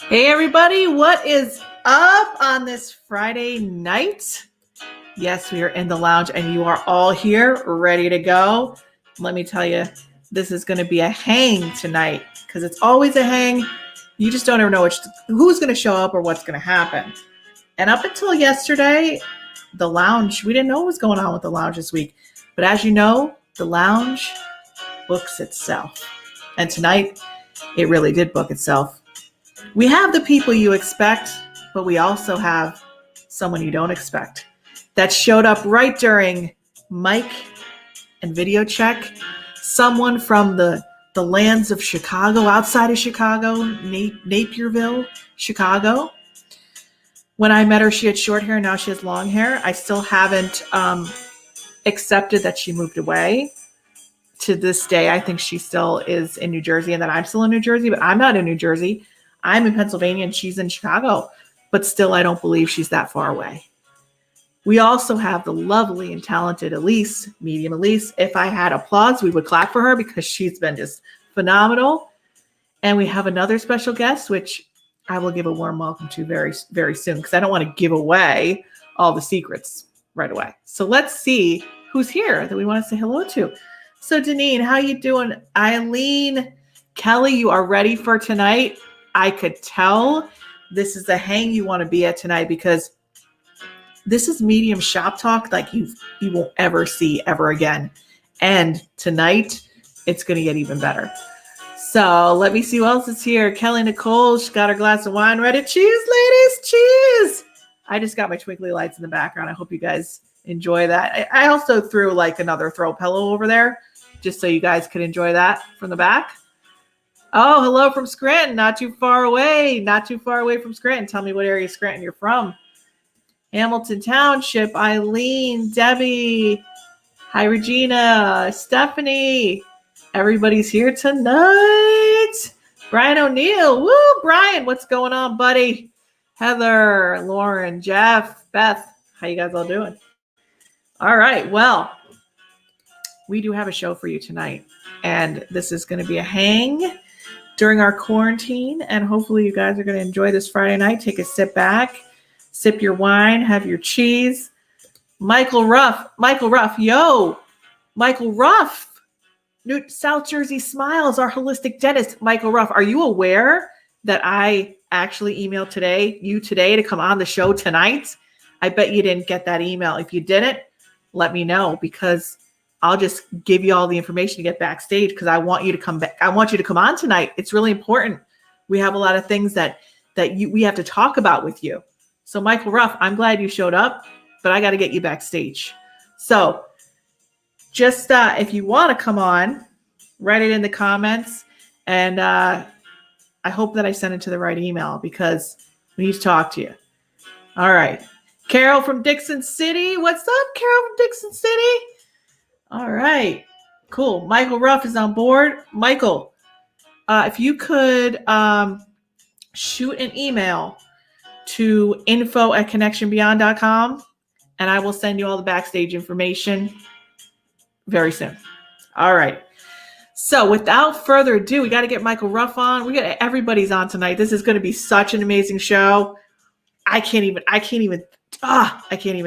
Hey everybody, what is up on this Friday night? Yes, we are in the lounge and you are all here ready to go. Let me tell you, this is going to be a hang tonight because it's always a hang. You just don't ever know who's going to show up or what's going to happen. And up until yesterday, the lounge, we didn't know what was going on with the lounge this week. But as you know, the lounge books itself. And tonight, it really did book itself. We have the people you expect, but we also have someone you don't expect that showed up right during mic and video check. Someone from the lands of Chicago, outside of Chicago, Napierville, Chicago. When I met her, she had short hair. Now she has long hair. I still haven't accepted that she moved away. To this day, I think she still is in New Jersey and that I'm still in New Jersey, but I'm not in New Jersey. I'm in Pennsylvania and she's in Chicago, but still I don't believe she's that far away. We also have the lovely and talented Elise, Medium Elise. If I had applause, we would clap for her because she's been just phenomenal. And we have another special guest, which I will give a warm welcome to very, very soon because I don't want to give away all the secrets right away. So let's see who's here that we want to say hello to. So Deneen, how you doing? Eileen, Kelly, you are ready for tonight? I could tell this is the hang you want to be at tonight because this is medium shop talk like you won't ever see ever again. And tonight, it's going to get even better. So let me see who else is here. Kelly Nicole, she's got her glass of wine ready. Cheers, ladies, cheers. I just got my twinkly lights in the background. I hope you guys enjoy that. I also threw like another throw pillow over there just so you guys could enjoy that from the back. Oh, hello from Scranton. Not too far away. Not too far away from Scranton. Tell me what area of Scranton you're from. Hamilton Township. Eileen, Debbie. Hi, Regina. Stephanie. Everybody's here tonight. Brian O'Neill. Woo, Brian, what's going on, buddy? Heather, Lauren, Jeff, Beth, how you guys all doing? All right, well, we do have a show for you tonight, and this is going to be a hang during our quarantine, and hopefully you guys are going to enjoy this Friday night. Take a sit back, sip your wine, have your cheese. Michael Ruff, yo, Michael Ruff, New South Jersey Smiles, our holistic dentist. Michael Ruff, are you aware that I actually emailed you today to come on the show tonight? I bet you didn't get that email. If you didn't, let me know, because I'll just give you all the information to get backstage, because I want you to come back. I want you to come on tonight. It's really important. We have a lot of things that we have to talk about with you. So Michael Ruff, I'm glad you showed up, but I got to get you backstage. So just if you want to come on, write it in the comments. And I hope that I send it to the right email, because we need to talk to you. All right. Carol from Dixon City. What's up, Carol from Dixon City? All right. Cool. Michael Ruff is on board. Michael, if you could shoot an email to info@connectionbeyond.com, and I will send you all the backstage information very soon. All right. So without further ado, we got to get Michael Ruff on. Everybody's on tonight. This is going to be such an amazing show. I can't even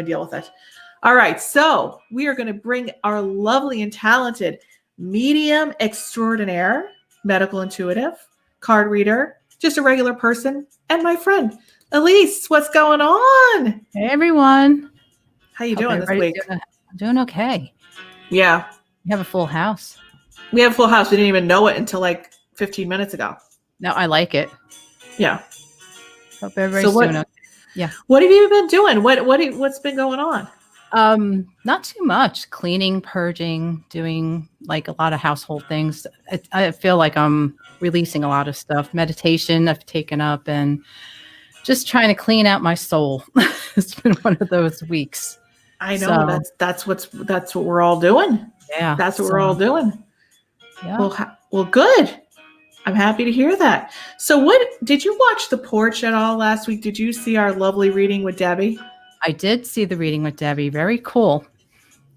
deal with it. All right. So we are going to bring our lovely and talented medium extraordinaire, medical intuitive, card reader, just a regular person, and my friend, Elise. What's going on? Hey, everyone. How you doing this week? Doing okay. Yeah. We have a full house. We have a full house. We didn't even know it until like 15 minutes ago. No, I like it. Yeah. Hope everybody's doing okay. Yeah. What have you been doing? What's been going on? Not too much. Cleaning, purging, doing like a lot of household things. I feel like I'm releasing a lot of stuff. Meditation I've taken up, and just trying to clean out my soul. It's been one of those weeks. I know, that's what we're all doing. Yeah. That's what we're all doing. Yeah. Well, good. I'm happy to hear that. So did you watch The Porch at all last week? Did you see our lovely reading with Debby? I did see the reading with Debby. Very cool.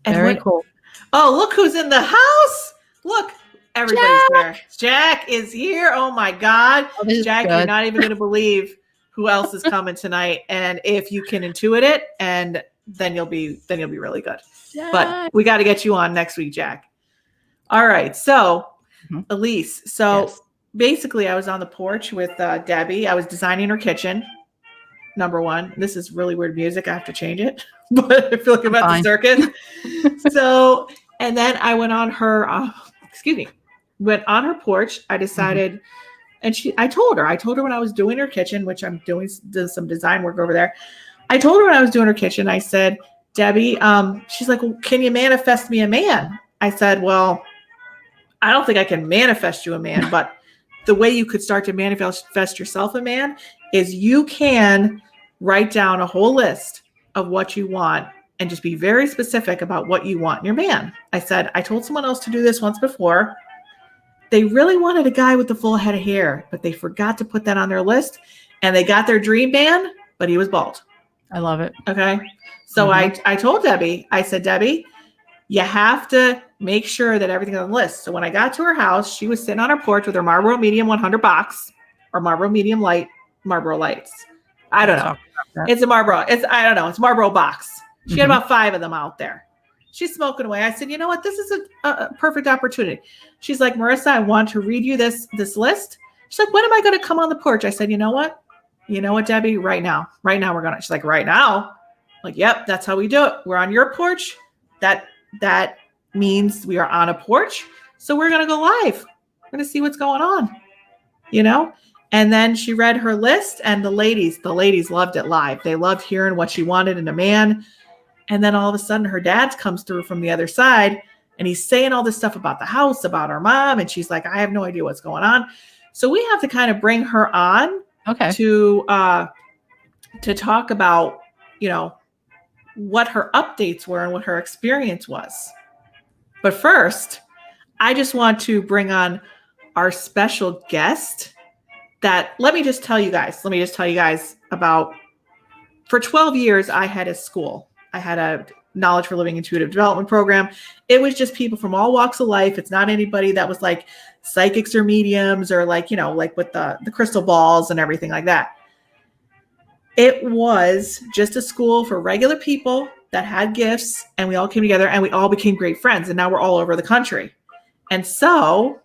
Very cool. Oh, look who's in the house. Look, everybody's there. Jack is here. Oh my God. Jack, you're not even going to believe who else is coming tonight. And if you can intuit it, and then you'll be really good. Jack. But we got to get you on next week, Jack. All right. So Elise, basically I was on the porch with Debby. I was designing her kitchen. Number one. This is really weird music. I have to change it, but I feel like I'm at the circus. So, and then I went on her, went on her porch. I decided, and I told her when I was doing her kitchen, which I'm doing some design work over there. I told her when I was doing her kitchen, I said, Debby, she's like, well, can you manifest me a man? I said, well, I don't think I can manifest you a man, but the way you could start to manifest yourself a man is you can write down a whole list of what you want and just be very specific about what you want in your man. I said, I told someone else to do this once before. They really wanted a guy with the full head of hair, but they forgot to put that on their list, and they got their dream man, but he was bald. I love it. Okay. So I told Debby, I said, Debby, you have to make sure that everything's on the list. So when I got to her house, she was sitting on her porch with her Marlboro Medium 100 box, or Marlboro Medium Light Marlboro Lights. I don't know. It's a Marlboro. It's Marlboro box. She had about 5 of them out there. She's smoking away. I said, you know what? This is a perfect opportunity. She's like, Marisa, I want to read you this list. She's like, when am I going to come on the porch? I said, you know what, Debby? Right now we're going to. She's like, right now? I'm like, yep, that's how we do it. We're on your porch. That means we are on a porch. So we're going to go live. We're going to see what's going on, And then she read her list, and the ladies loved it live. They loved hearing what she wanted in a man. And then all of a sudden her dad comes through from the other side, and he's saying all this stuff about the house, about our mom. And she's like, I have no idea what's going on. So we have to kind of bring her on to talk about, what her updates were and what her experience was. But first, I just want to bring on our special guest that, let me just tell you guys about, for 12 years, I had a school. I had a Knowledge for Living Intuitive Development program. It was just people from all walks of life. It's not anybody that was like psychics or mediums or like, like with the crystal balls and everything like that. It was just a school for regular people that had gifts, and we all came together and we all became great friends. And now we're all over the country. And so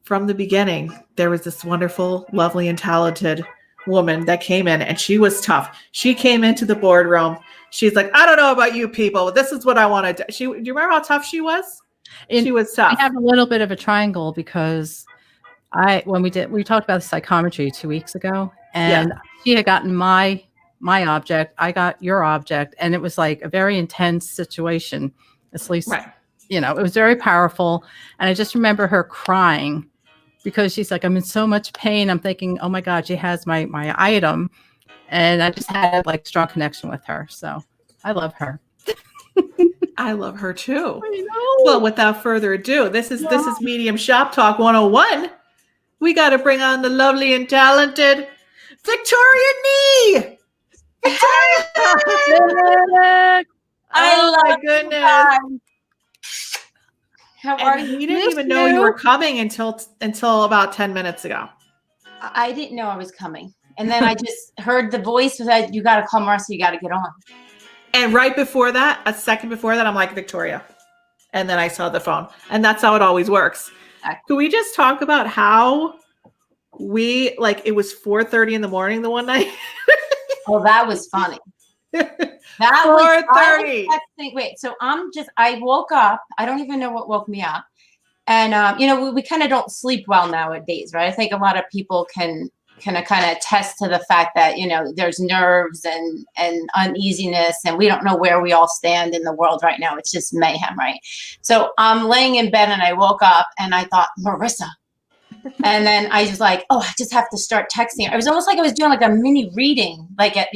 from the beginning, there was this wonderful, lovely, and talented woman that came in, and she was tough. She came into the boardroom. She's like, I don't know about you people, but this is what I want to do. Do you remember how tough she was? She was tough. I have a little bit of a triangle because we talked about psychometry 2 weeks ago, and she had gotten my object, I got your object, and it was like a very intense situation. At least, right. It was very powerful. And I just remember her crying because she's like, I'm in so much pain. I'm thinking, oh my God, she has my item. And I just had like strong connection with her. So I love her. I love her too. I know. Well, without further ado, this is Medium Shop Talk 101. We got to bring on the lovely and talented Victoria Nee. I oh my goodness. How are you? You didn't even know you were coming until about 10 minutes ago. I didn't know I was coming. And then I just heard the voice that you got to call Marisa, you got to get on. And right before that, a second before that, I'm like, Victoria. And then I saw the phone. And that's how it always works. Can we just talk about how it was 4:30 in the morning the one night? Oh, that was funny. That was 4:30. Wait, so I woke up. I don't even know what woke me up. And, we kind of don't sleep well nowadays, right? I think a lot of people can kind of attest to the fact that, there's nerves and uneasiness, and we don't know where we all stand in the world right now. It's just mayhem, right? So I'm laying in bed and I woke up and I thought, Marisa. And then I was like, I just have to start texting her. It was almost like I was doing like a mini reading, like at,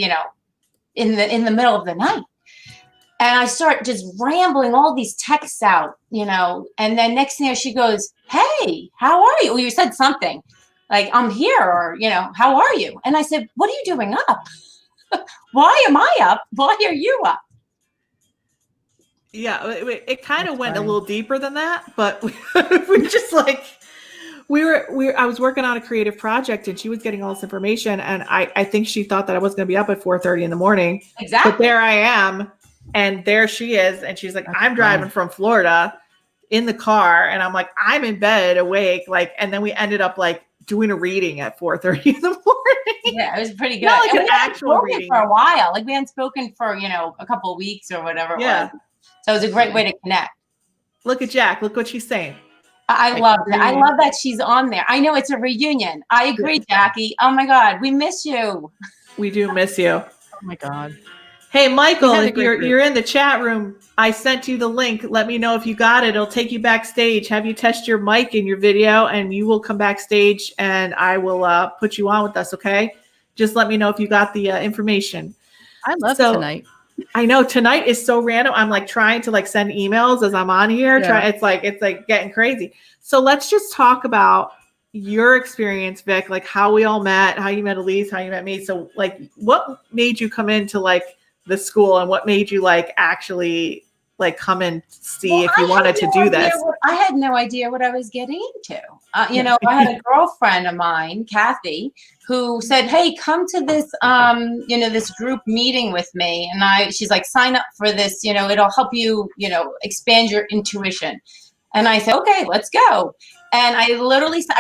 in the middle of the night. And I start just rambling all these texts out, and then next thing she goes, hey, how are you? Well, you said something like, I'm here, or, how are you? And I said, what are you doing up? Why am I up? Why are you up? Yeah, it kind of went a little deeper than that, but we just like, I was working on a creative project and she was getting all this information. And I think she thought that I was going to be up at 4:30 in the morning. Exactly. But there I am. And there she is. And she's like, I'm driving from Florida in the car. And I'm like, I'm in bed awake. And then we ended up doing a reading at 4:30 in the morning. Yeah, it was pretty good. Not like an actual reading for a while. Like we hadn't spoken for, a couple of weeks or whatever it was. So it was a great way to connect. Look at Jack. Look what she's saying. I love it. I love that she's on there. I know it's a reunion. I agree, Jackie. Oh my God, we miss you. We do miss you. Oh my God. Hey, Michael, if you're in the chat room, I sent you the link. Let me know if you got it. It'll take you backstage. Have you test your mic in your video, and you will come backstage, and I will put you on with us. Okay? Just let me know if you got the information. I love tonight. I know tonight is so random. I'm trying to send emails as I'm on here. Yeah. It's like getting crazy. So let's just talk about your experience, Vic, how we all met, how you met Elise, how you met me. So what made you come into the school, and what made you actually come and see if you wanted to do this? I had no idea what I was getting into. I had a girlfriend of mine, Kathy, who said, hey, come to this, this group meeting with me. And she's like, sign up for this, it'll help you, expand your intuition. And I said, okay, let's go. And I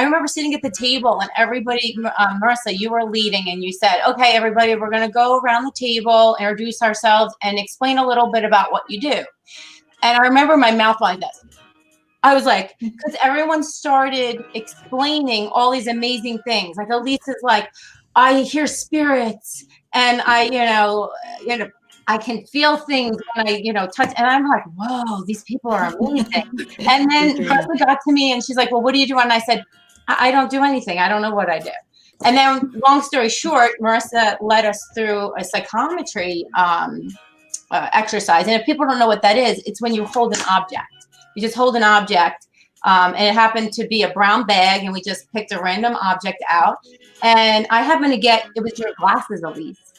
remember sitting at the table and everybody, Marisa, you were leading, and you said, okay, everybody, we're going to go around the table, introduce ourselves, and explain a little bit about what you do. And I remember my mouth like this. I was like, because everyone started explaining all these amazing things. Like Elise is like, I hear spirits, and I can feel things when I, touch. And I'm like, whoa, these people are amazing. And then Marisa got to me and she's like, well, what do you do? And I said, I don't do anything. I don't know what I do. And then long story short, Marisa led us through a psychometry exercise. And if people don't know what that is, it's when you hold an object. You just hold an object And it happened to be a brown bag, and we just picked a random object out. And I happened to get, it was your glasses, Elise.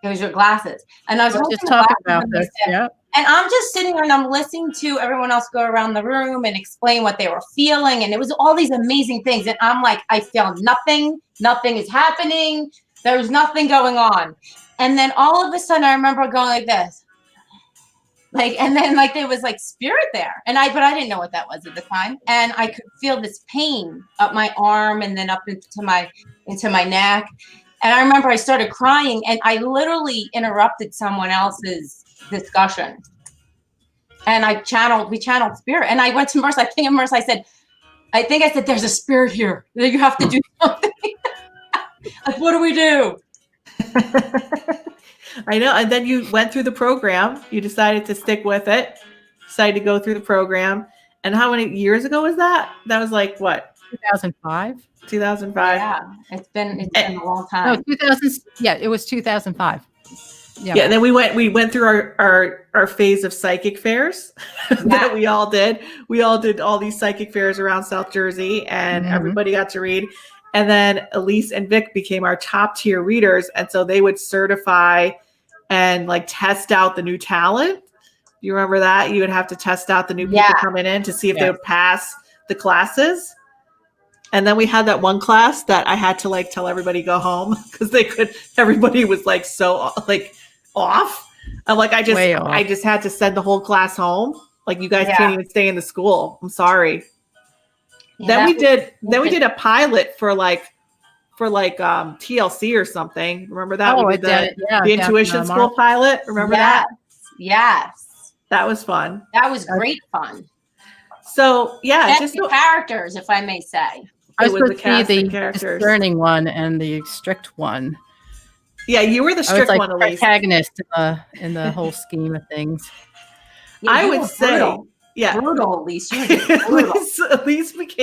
It was your glasses. And I was Just talking about this. Yeah. And I'm just sitting there and I'm listening to everyone else go around the room and explain what they were feeling. And it was all these amazing things. And I'm like, I feel nothing. Nothing is happening. There's nothing going on. And then all of a sudden I remember going like this. Like, and then like there was like spirit there. But I didn't know what that was at the time. And I could feel this pain up my arm and then up into my neck. And I remember I started crying and I literally interrupted someone else's discussion. And we channeled spirit. And I went to Marisa, I said, there's a spirit here. You have to do something. Like, what do we do? I know. And then you went through the program. You decided to stick with it, decided to go through the program. And how many years ago was that? That was like what? 2005. 2005. Yeah, it's been a long time. No, 2000. Yeah, it was 2005. Yeah. And then we went through our phase of psychic fairs that we all did. We all did all these psychic fairs around South Jersey, and everybody got to read. And then Elise and Vic became our top tier readers. And so they would certify and like test out the new talent. You remember that? You would have to test out the new people coming in to see if they would pass the classes. And then we had that one class that I had to like tell everybody go home because everybody was like so like off. I'm like, I just had to send the whole class home. Like, you guys can't even stay in the school. I'm sorry. Yeah, then we did a pilot for TLC or something. Remember that? Oh, we did the intuition school pilot. Remember that? Yes. That was fun. That was great fun. So yeah, just the characters, if I may say. I was supposed to be the discerning one and the strict one. Yeah, you were the strict one, Elise. Protagonist in the whole scheme of things. Yeah, I would say. Brutal. Yeah, brutal. Elise became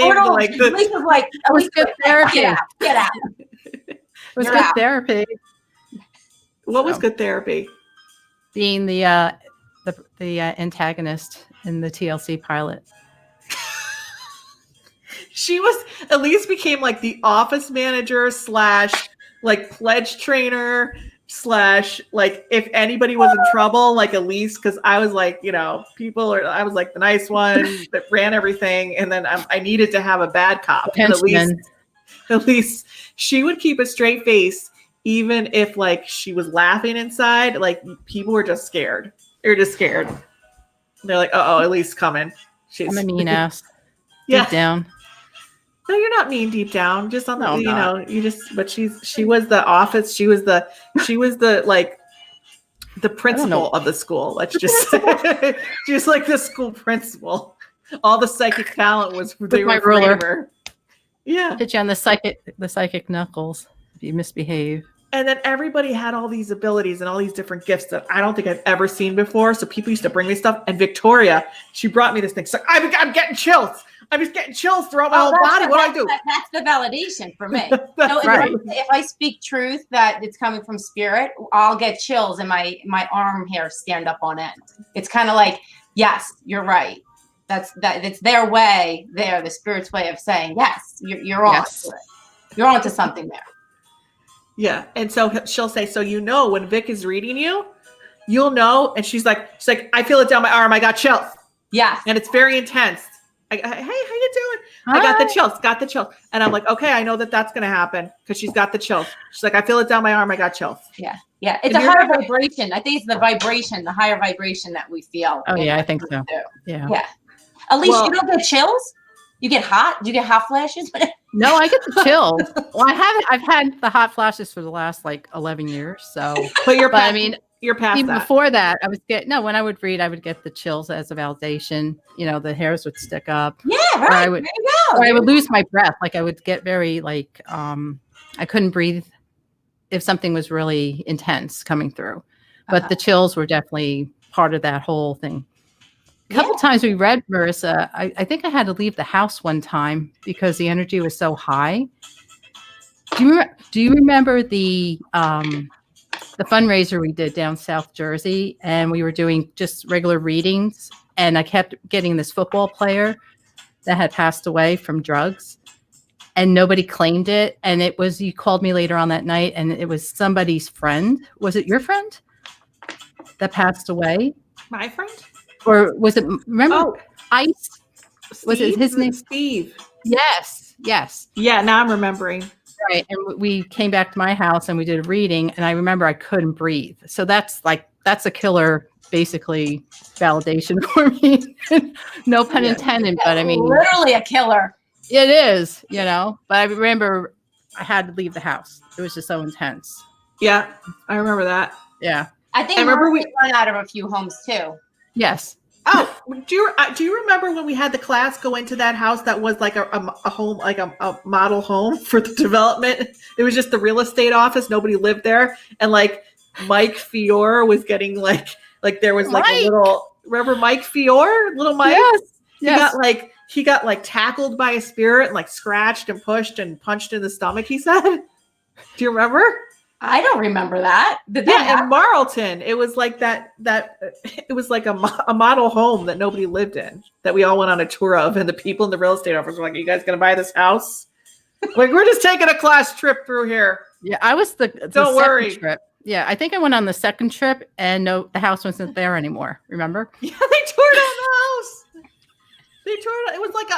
brutal. like Elise was like, it was good therapy. Get out. It was good therapy. What was good therapy? Being the antagonist in the TLC pilot. Elise became like the office manager / like pledge trainer / like if anybody was in trouble, like Elise, because I was like, I was like the nice one that ran everything, and then I needed to have a bad cop. And Elise, she would keep a straight face even if like she was laughing inside. Like, people were just scared. They're just scared. They're like, oh, Elise coming. I'm a mean ass. Yeah. Deep down. No, you're not mean deep down. Just on but she was the office. She was the like the principal of the school. Let's just say. Just like the school principal. All the psychic talent was they were ruler. Yeah. Hit you on the psychic knuckles if you misbehave. And then everybody had all these abilities and all these different gifts that I don't think I've ever seen before. So people used to bring me stuff. And Victoria, she brought me this thing. She's like, I'm getting chills. I'm just getting chills throughout my whole body. What do I do? That's the validation for me. So right. If I speak truth that it's coming from spirit, I'll get chills and my arm hair stand up on end. It's kind of like, yes, you're right. It's their way there, the spirit's way of saying, yes, you're on to it. You're on to something there. Yeah. And so she'll say, so when Vic is reading you, you'll know. And she's like, I feel it down my arm. I got chills. Yeah. And it's very intense. Hey, how you doing? Hi. I got the chills. And I'm like, okay, I know that's going to happen because she's got the chills. She's like, I feel it down my arm. I got chills. Yeah. Yeah. It's a higher vibration. I think it's the higher vibration that we feel. Oh, yeah, I think so. Yeah. Yeah. Elise, you don't get chills? You get hot? Do you get hot flashes? No, I get the chills. Well, I've had the hot flashes for the last 11 years. So, you're past even that. Before that, when I would read, I would get the chills as a validation. The hairs would stick up. Yeah, right. Or I would lose my breath. Like, I would get very I couldn't breathe if something was really intense coming through. But the chills were definitely part of that whole thing. A couple times we read, Marisa, I think I had to leave the house one time because the energy was so high. Do you remember the fundraiser we did down South Jersey, and we were doing just regular readings, and I kept getting this football player that had passed away from drugs, and nobody claimed it. And it was, you called me later on that night, and it was somebody's friend. Was it your friend that passed away? My friend? Or was it, remember Ice? Steve? Was it his name? Steve. Yes. Yeah, now I'm remembering. Right. And we came back to my house and we did a reading, and I remember I couldn't breathe. So that's a killer, basically, validation for me. No pun intended, but I mean, literally a killer. it is, but I remember I had to leave the house. It was just so intense. Yeah, I remember that. Yeah. I think we run out of a few homes too. Yes. Oh, do you remember when we had the class go into that house that was like a home, like a model home for the development? It was just the real estate office. Nobody lived there. And like Mike Fiore was getting like there was like a little, remember Mike Fiore? Little Mike? Yes. He got like tackled by a spirit and like scratched and pushed and punched in the stomach, he said. Do you remember? I don't remember that. In Marlton, it was like that it was like a model home that nobody lived in, that we all went on a tour of, and the people in the real estate office were like, "Are you guys going to buy this house?" Like, we're just taking a class trip through here. Yeah, I was the Don't worry. Trip. Yeah, I think I went on the second trip, and no, the house wasn't there anymore. Remember? Yeah, they tore down the house. It was like a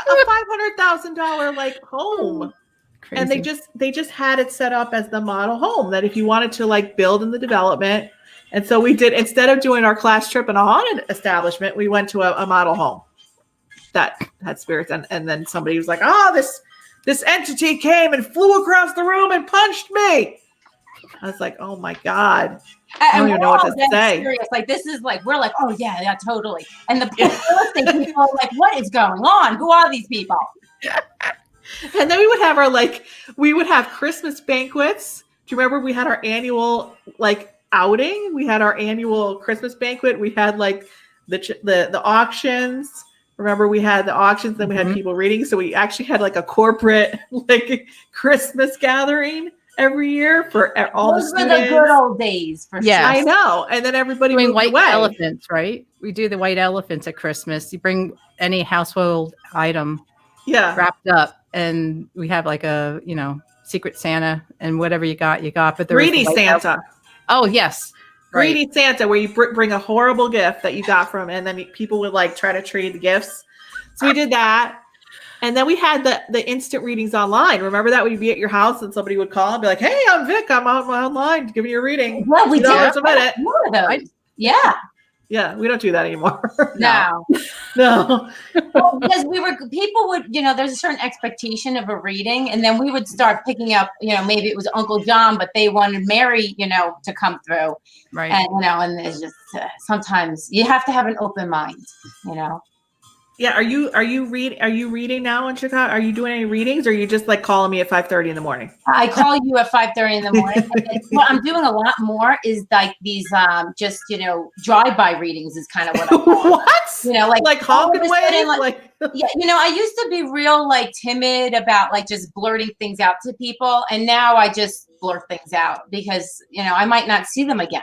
$500,000 like home. Crazy. And they just had it set up as the model home, that if you wanted to like build in the development. And so we did, instead of doing our class trip in a haunted establishment, we went to a model home that had spirits. And then somebody was like, this entity came and flew across the room and punched me. I was like, oh my God. I don't even know what to say. Serious. Like, this is like, we're like, oh yeah, totally. And the real estate people are like, what is going on? Who are these people? And then we would have Christmas banquets. Do you remember we had our annual like outing? We had our annual Christmas banquet. We had like the auctions. Remember we had the auctions, then we had people reading. So we actually had like a corporate like Christmas gathering every year for all the students. Those were the good old days for sure. I know. And then everybody moved white away. Elephants, right? We do the white elephants at Christmas. You bring any household item wrapped up, and we have like a, Secret Santa, and whatever you got. But there Greedy Santa. Elephant. Oh, yes. Greedy Santa, where you bring a horrible gift that you got from, and then people would like try to trade the gifts. So we did that. And then we had the instant readings online. Remember that? We'd be at your house and somebody would call and be like, "Hey, I'm Vic. I'm online giving you a reading." Well, we did. More of those. Yeah. Yeah, we don't do that anymore. No. Well, because people would, there's a certain expectation of a reading, and then we would start picking up, maybe it was Uncle John, but they wanted Mary, to come through. Right. And, and it's just sometimes you have to have an open mind, Yeah. Are you reading now in Chicago? Are you doing any readings, or are you just like calling me at 5:30 in the morning? I call you at 5:30 in the morning. What I'm doing a lot more is like these, just, drive-by readings is kind of what I'm doing. What? Like honking ways? Yeah. I used to be real like timid about like just blurting things out to people. And now I just blurt things out because, I might not see them again,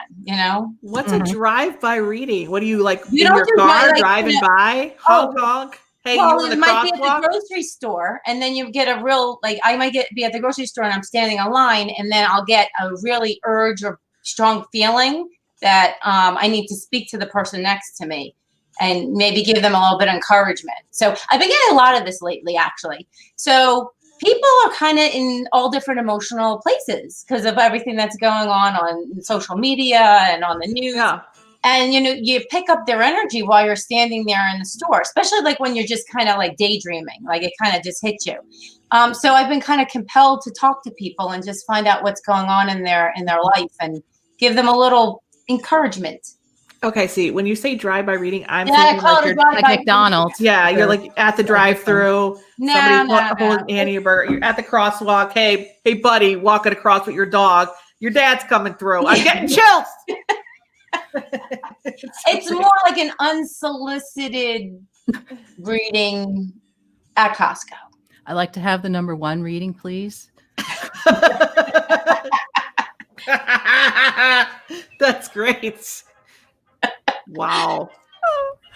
What's a drive-by reading? What do you like in you your car driving by? Honk. Hey, well, you in the it might be at crosswalk? the grocery store, and then you get a real, like, I might be at the grocery store and I'm standing in line, and then I'll get a really urge or strong feeling that I need to speak to the person next to me and maybe give them a little bit of encouragement. So I've been getting a lot of this lately, actually. So people are kind of in all different emotional places because of everything that's going on social media and on the news. Yeah. And, you pick up their energy while you're standing there in the store, especially like when you're just kind of like daydreaming, like it kind of just hits you. So I've been kind of compelled to talk to people and just find out what's going on in their life and give them a little encouragement. Okay, see, when you say drive-by reading, I'm thinking like you're like McDonald's. Yeah, you're like at the drive-through. Somebody's holding Annie a burger. You're at the crosswalk. Hey, buddy, walking across with your dog. Your dad's coming through. I'm getting chills. It's more like an unsolicited reading at Costco. I'd like to have the number 1 reading, please. That's great. Wow.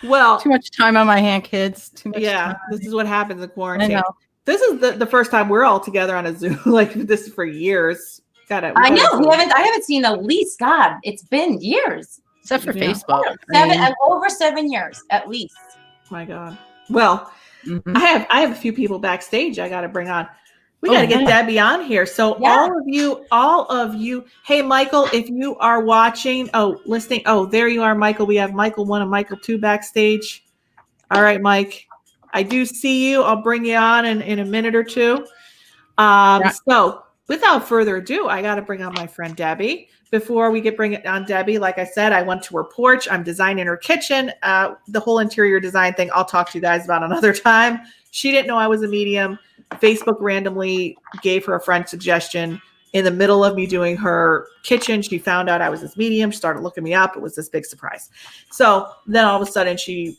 Well, Too much time on my hand, kids. Too much yeah, time. this is what happens in I quarantine. know. This is the first time we're all together on a Zoom like this for years. I know. I haven't seen Elise. God, it's been years. Except for Yeah. Facebook. I mean, Over 7 years at least. My God. Well, mhm. I have a few people backstage I got to bring on. We got to get yeah. Debbie on here. So Yeah. all of you. Hey, Michael, if you are watching, listening. Oh, there you are, Michael. We have Michael 1 and Michael 2 backstage. All right, Mike. I do see you. I'll bring you on in a minute or two. So without further ado, I got to bring on my friend Debbie. Before we bring it on Debbie, like I said, I went to her porch. I'm designing her kitchen. The whole interior design thing, I'll talk to you guys about another time. She didn't know I was a medium. Facebook randomly gave her a friend suggestion. In the middle of me doing her kitchen, she found out I was this medium. She started looking me up. It was this big surprise. So then all of a sudden she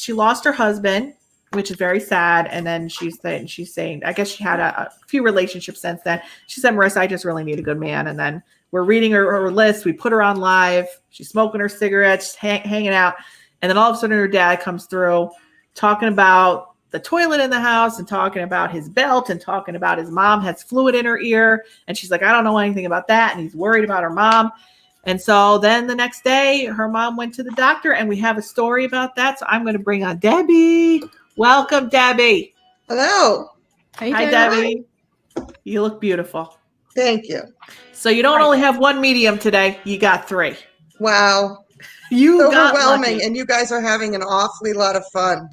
lost her husband, which is very sad. And then she's saying, I guess she had a few relationships since then. She said, Marisa, I just really need a good man. And then we're reading her list. We put her on live. She's smoking her cigarettes, hanging out. And then all of a sudden her dad comes through talking about the toilet in the house and talking about his belt and talking about his mom has fluid in her ear. And she's like, I don't know anything about that. And he's worried about her mom. And so then the next day her mom went to the doctor and we have a story about that. So I'm going to bring on Debbie. Welcome, Debbie. Hello. Hi, Debbie. You look beautiful. Thank you. So you don't only have one medium today, you got 3. Wow. You It's got overwhelming, lucky. and you guys are having an awfully lot of fun.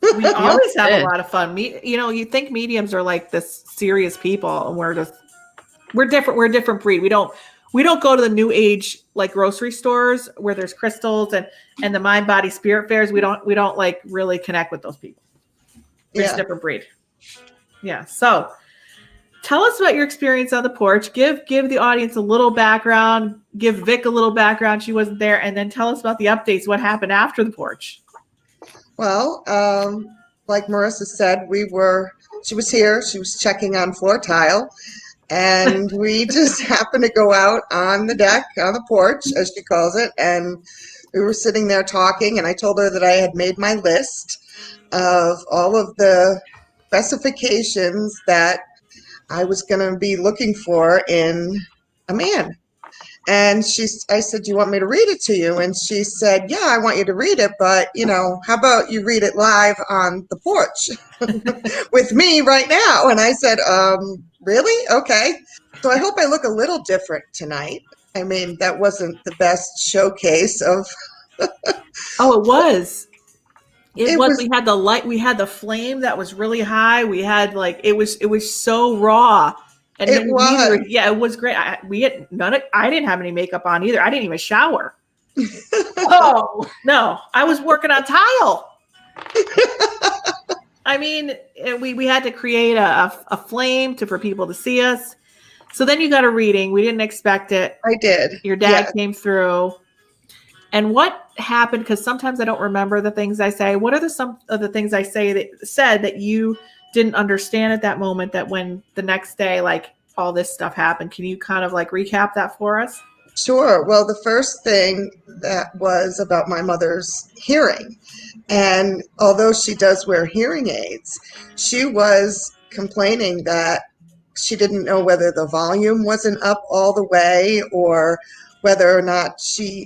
We always have a did. lot of fun. You think mediums are like this serious people, and we're different. We're a different breed. We don't go to the new age like grocery stores where there's crystals and the mind, body, spirit fairs. We don't like really connect with those people. We're just a different breed. Yeah. So tell us about your experience on the porch. Give the audience a little background. Give Vic a little background. She wasn't there. And then tell us about the updates. What happened after the porch? Well, like Marisa said, she was here. She was checking on floor tile. And we just happened to go out on the deck, on the porch, as she calls it. And we were sitting there talking. And I told her that I had made my list of all of the specifications that I was going to be looking for in a man. And I said, do you want me to read it to you? And she said, yeah, I want you to read it. But, how about you read it live on the porch with me right now? And I said, really? Okay. So I hope I look a little different tonight. I mean, that wasn't the best showcase of. Oh, it was. It was. was. We had the light. We had the flame that was really high. We had it was so raw. And It was. It was great. I didn't have any makeup on either. I didn't even shower. Oh No, I was working on tile. I mean, we had to create a flame for people to see us. So then you got a reading. We didn't expect it. I did. Your dad came through. And what happened? Because sometimes I don't remember the things I say. What are some of the things I said that you didn't understand at that moment, that when the next day, all this stuff happened? Can you kind of recap that for us? Sure. Well, the first thing that was about my mother's hearing. And although she does wear hearing aids, she was complaining that she didn't know whether the volume wasn't up all the way or whether or not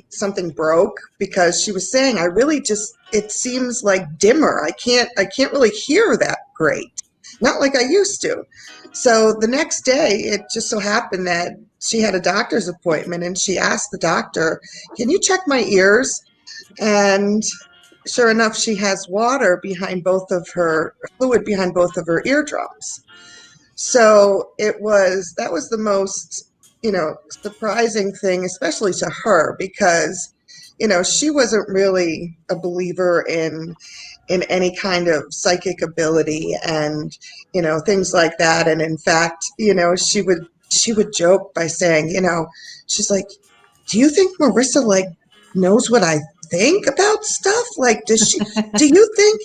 something broke, because she was saying, it seems like dimmer. I can't really hear that great. Not like I used to. So the next day, it just so happened that she had a doctor's appointment, and she asked the doctor, can you check my ears? And sure enough, she has fluid behind both of her eardrums. So that was the most, surprising thing, especially to her, because, she wasn't really a believer in any kind of psychic ability and, things like that. And in fact, she would joke by saying, she's like, do you think Marisa knows what I think about stuff? Does she, do you think,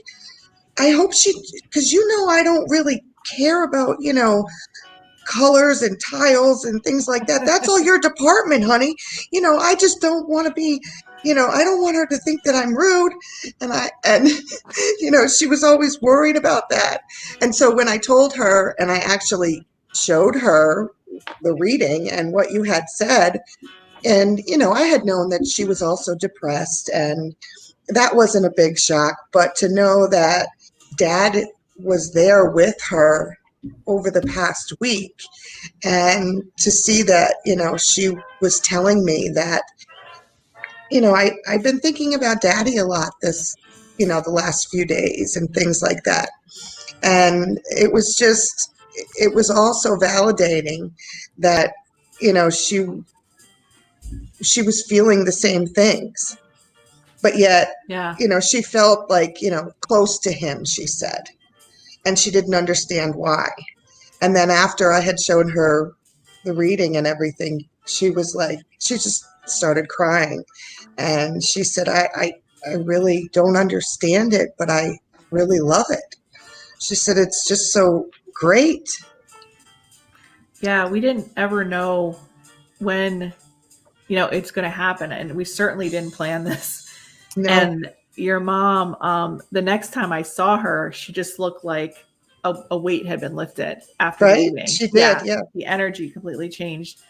I hope she, because I don't really care about, colors and tiles and things like that. That's all your department, honey. I just don't want to be, I don't want her to think that I'm rude. And she was always worried about that. And so when I told her, and I actually showed her the reading and what you had said, and, I had known that she was also depressed, and that wasn't a big shock. But to know that Dad was there with her over the past week, and to see that, she was telling me that, I've been thinking about Daddy a lot the last few days and things like that. And it was also validating that, she was feeling the same things, but yet, Yeah. She felt like, close to him, she said, and she didn't understand why. And then after I had shown her the reading and everything, she just started crying. And she said, I really don't understand it, but I really love it. She said, it's just so great. Yeah, we didn't ever know when, it's going to happen. And we certainly didn't plan this. No. And your mom, the next time I saw her, she just looked like a weight had been lifted after Right? leaving. She did, yeah. The energy completely changed.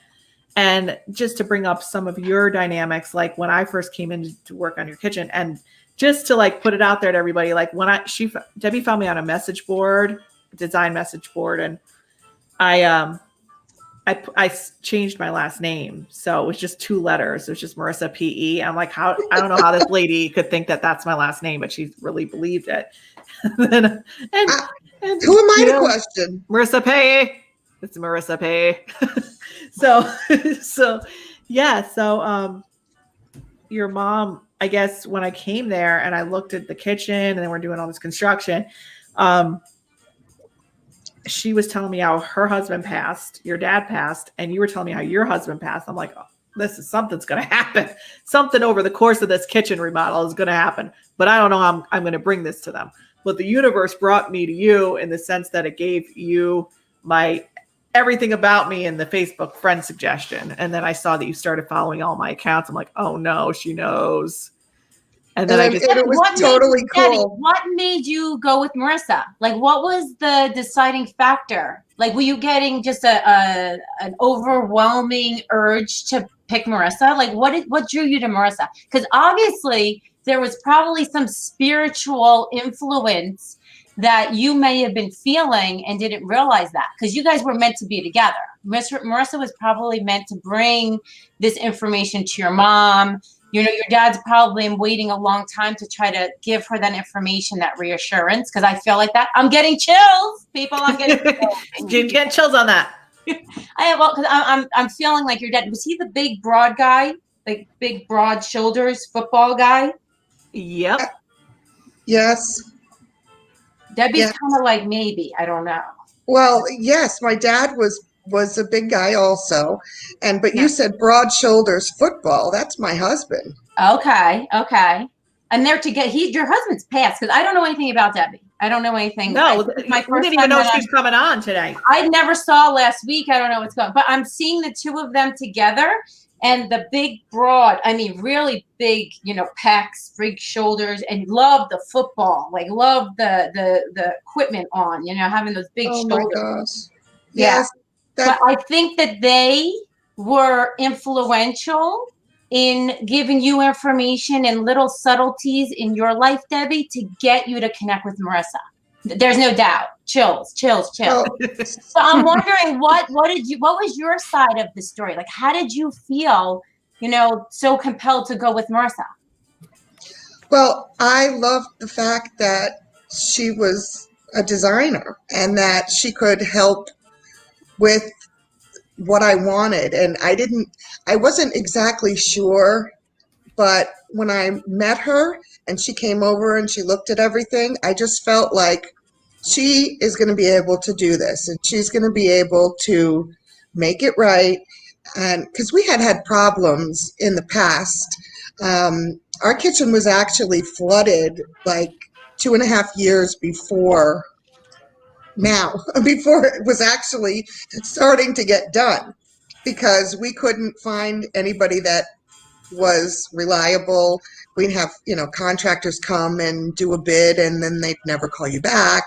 And just to bring up some of your dynamics, like when I first came in to work on your kitchen, and just to like put it out there to everybody, like when Debbie found me on a message board, design message board, and I changed my last name. So it was just 2 letters. It was just Marisa P.E. I'm like, I don't know how this lady could think that that's my last name, but she really believed it. and who am I to question? Marisa P. It's Marisa P. So your mom, I guess when I came there and I looked at the kitchen and then we're doing all this construction, she was telling me how her husband passed, your dad passed, and you were telling me how your husband passed. I'm like, oh, something's going to happen. Something over the course of this kitchen remodel is going to happen, but I don't know how I'm going to bring this to them. But the universe brought me to you in the sense that it gave you my everything about me in the Facebook friend suggestion. And then I saw that you started following all my accounts. I'm like, oh no, she knows. And then it was totally cool. Debbie, what made you go with Marisa? Like, what was the deciding factor? Like, were you getting just an overwhelming urge to pick Marisa? Like, what drew you to Marisa? Because obviously there was probably some spiritual influence that you may have been feeling and didn't realize that, because you guys were meant to be together. Marisa was probably meant to bring this information to your mom. Your dad's probably been waiting a long time to try to give her that information, that reassurance. Because I feel like that. I'm getting chills, people. I'm getting chills. You get chills on that. Because I'm feeling like your dad. Was he the big broad guy, like big broad shoulders football guy? Yep. Yes. Debbie's kind of like maybe. I don't know. Well, yes, my dad was a big guy also, but you said broad shoulders football. That's my husband. Okay. And they're together. Your husband's passed, because I don't know anything about Debbie. I don't know anything. No, we didn't even know she's coming on today. I never saw last week. I don't know what's going on, but I'm seeing the 2 of them together, and the big broad. I mean, really big. Pecs, big shoulders, and love the football. Like love the equipment on. Having those big shoulders. Oh my gosh. Yeah. Yes. But I think that they were influential in giving you information and little subtleties in your life, Debbie, to get you to connect with Marisa. There's no doubt. Chills. Oh. So I'm wondering what was your side of the story? Like, how did you feel, so compelled to go with Marisa? Well, I loved the fact that she was a designer and that she could help with what I wanted. And I wasn't exactly sure, but when I met her and she came over and she looked at everything, I just felt like she is going to be able to do this, and she's going to be able to make it right. And because we had problems in the past, our kitchen was actually flooded like 2.5 years before now before it was actually starting to get done, because we couldn't find anybody that was reliable. We'd have, contractors come and do a bid and then they'd never call you back.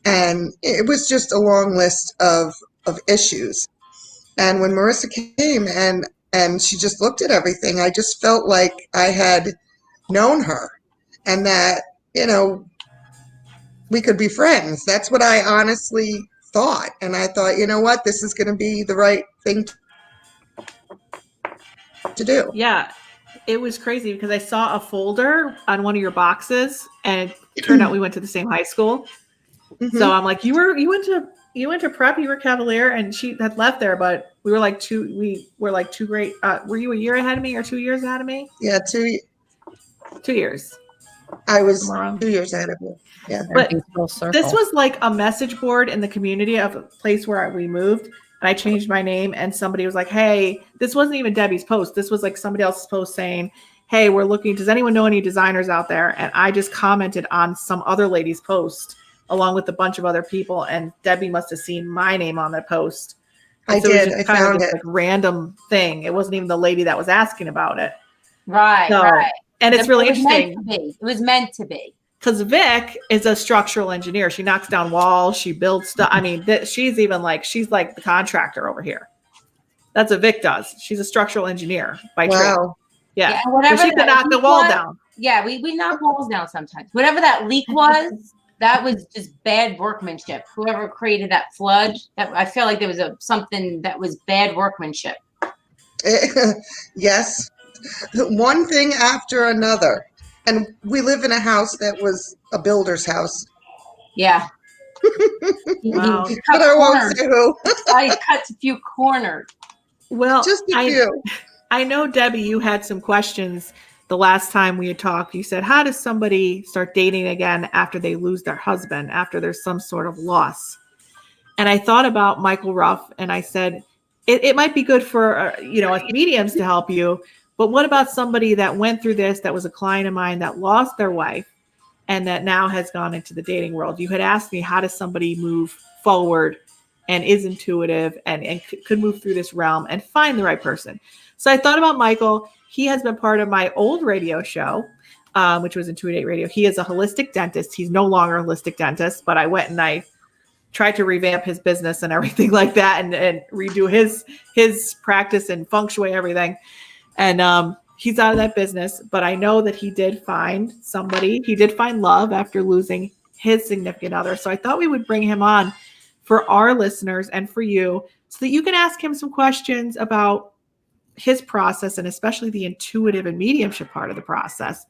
And it was just a long list of issues. And when Marisa came and she just looked at everything, I just felt like I had known her and that, we could be friends. That's what I honestly thought. And I thought, you know what, this is going to be the right thing to do. Yeah, it was crazy because I saw a folder on one of your boxes, and it turned out we went to the same high school. Mhm. So I'm like, you went to prep, you were Cavalier, and she had left there, but we were like two great. Were you a year ahead of me or 2 years ahead of me? Yeah, 2 years. I was Am I wrong? 2 years ahead of you. Yeah. But Everything's full circle. this was like a message board in the community of a place where we moved. And I changed my name, and somebody was like, hey, this wasn't even Debbie's post. This was like somebody else's post saying, hey, we're looking, does anyone know any designers out there? And I just commented on some other lady's post along with a bunch of other people. And Debbie must have seen my name on the post. And I so it was did. just I kind of found this, it. like, random thing. It wasn't even the lady that was asking about it. Right, So, right. and it's really It was meant interesting to be. It was meant to be. because Vic is a structural engineer. She knocks down walls. She builds stuff. I mean, she's like the contractor over here. That's what Vic does. She's a structural engineer by trade. Wow. Yeah. and whatever So she can that knock the leak wall was- down. Yeah, we knock walls down sometimes. Whatever that leak was, that was just bad workmanship. Whoever created that flood, I feel like there was something that was bad workmanship. Yes. One thing after another. And we live in a house that was a builder's house. Yeah. Wow. He cut But I won't corners. say who. I cut a few corners. Well, Just a few. I know, Debbie, you had some questions the last time we had talked. You said, how does somebody start dating again after they lose their husband, after there's some sort of loss? And I thought about Michael Ruff, and I said, it might be good for, us mediums to help you. But what about somebody that went through this, that was a client of mine that lost their wife and that now has gone into the dating world? You had asked me, how does somebody move forward and is intuitive and could move through this realm and find the right person? So I thought about Michael. He has been part of my old radio show, which was Intuitive Radio. He is a holistic dentist. He's no longer a holistic dentist, but I went and I tried to revamp his business and everything like that and redo his practice and feng shui everything. And he's out of that business, but I know that he did find somebody. He did find love after losing his significant other. So I thought we would bring him on for our listeners and for you so that you can ask him some questions about his process and especially the intuitive and mediumship part of the process.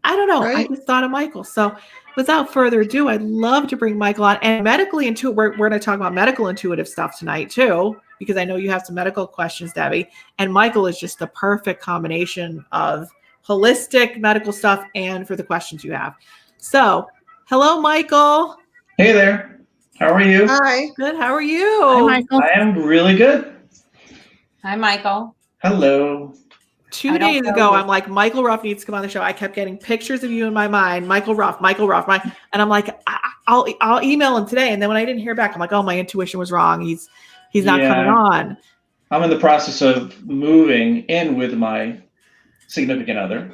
I don't know. Right. I just thought of Michael. So without further ado, I'd love to bring Michael on. And medically intuitive, we're going to talk about medical intuitive stuff tonight too, because I know you have some medical questions, Debbie. And Michael is just the perfect combination of holistic medical stuff and for the questions you have. So hello, Michael. Hey there. How are you? Hi. Good. How are you? Hi, Michael. I am really good. Hi, Michael. Hello. 2 I don't days know ago, you. I'm like, Michael Ruff needs to come on the show. I kept getting pictures of you in my mind. Michael Ruff. And I'm like, I'll email him today. And then when I didn't hear back, I'm like, oh, my intuition was wrong. He's not Yeah. coming on. I'm in the process of moving in with my significant other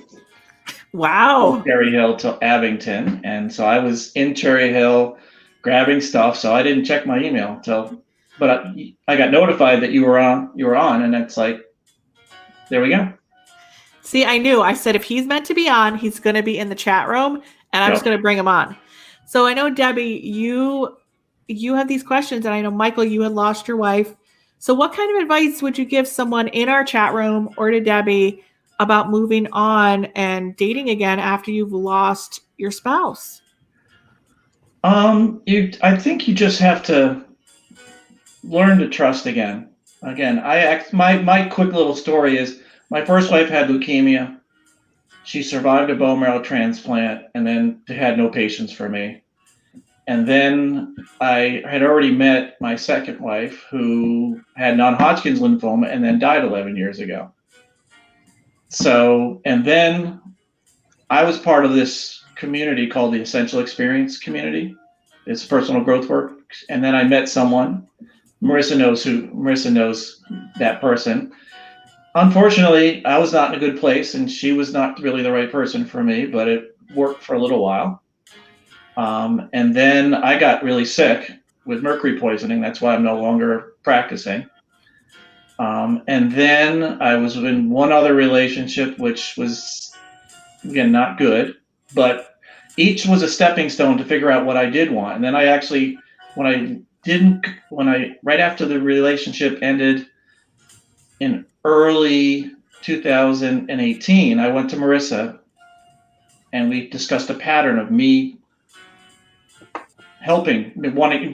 Wow. from Cherry Hill to Abington. And so I was in Cherry Hill grabbing stuff. So I didn't check my email but I got notified that you were on, and it's like, there we go. See, I knew. I said if he's meant to be on, he's going to be in the chat room, and I'm just going to bring him on. So I know, Debbie, you have these questions, and I know, Michael, you had lost your wife. So what kind of advice would you give someone in our chat room or to Debbie about moving on and dating again after you've lost your spouse? I think you just have to learn to trust again. My quick little story is my first wife had leukemia. She survived a bone marrow transplant and then had no patience for me. And then I had already met my second wife who had non-Hodgkin's lymphoma and then died 11 years ago. So, and then I was part of this community called the Essential Experience Community. it's personal growth work. And then I met someone. Marisa knows that person. Unfortunately, I was not in a good place, and she was not really the right person for me, but it worked for a little while. And then I got really sick with mercury poisoning. That's why I'm no longer practicing. And then I was in one other relationship, which was, again, not good, but each was a stepping stone to figure out what I did want. And then I actually, right after the relationship ended in early 2018, I went to Marisa and we discussed a pattern of me helping,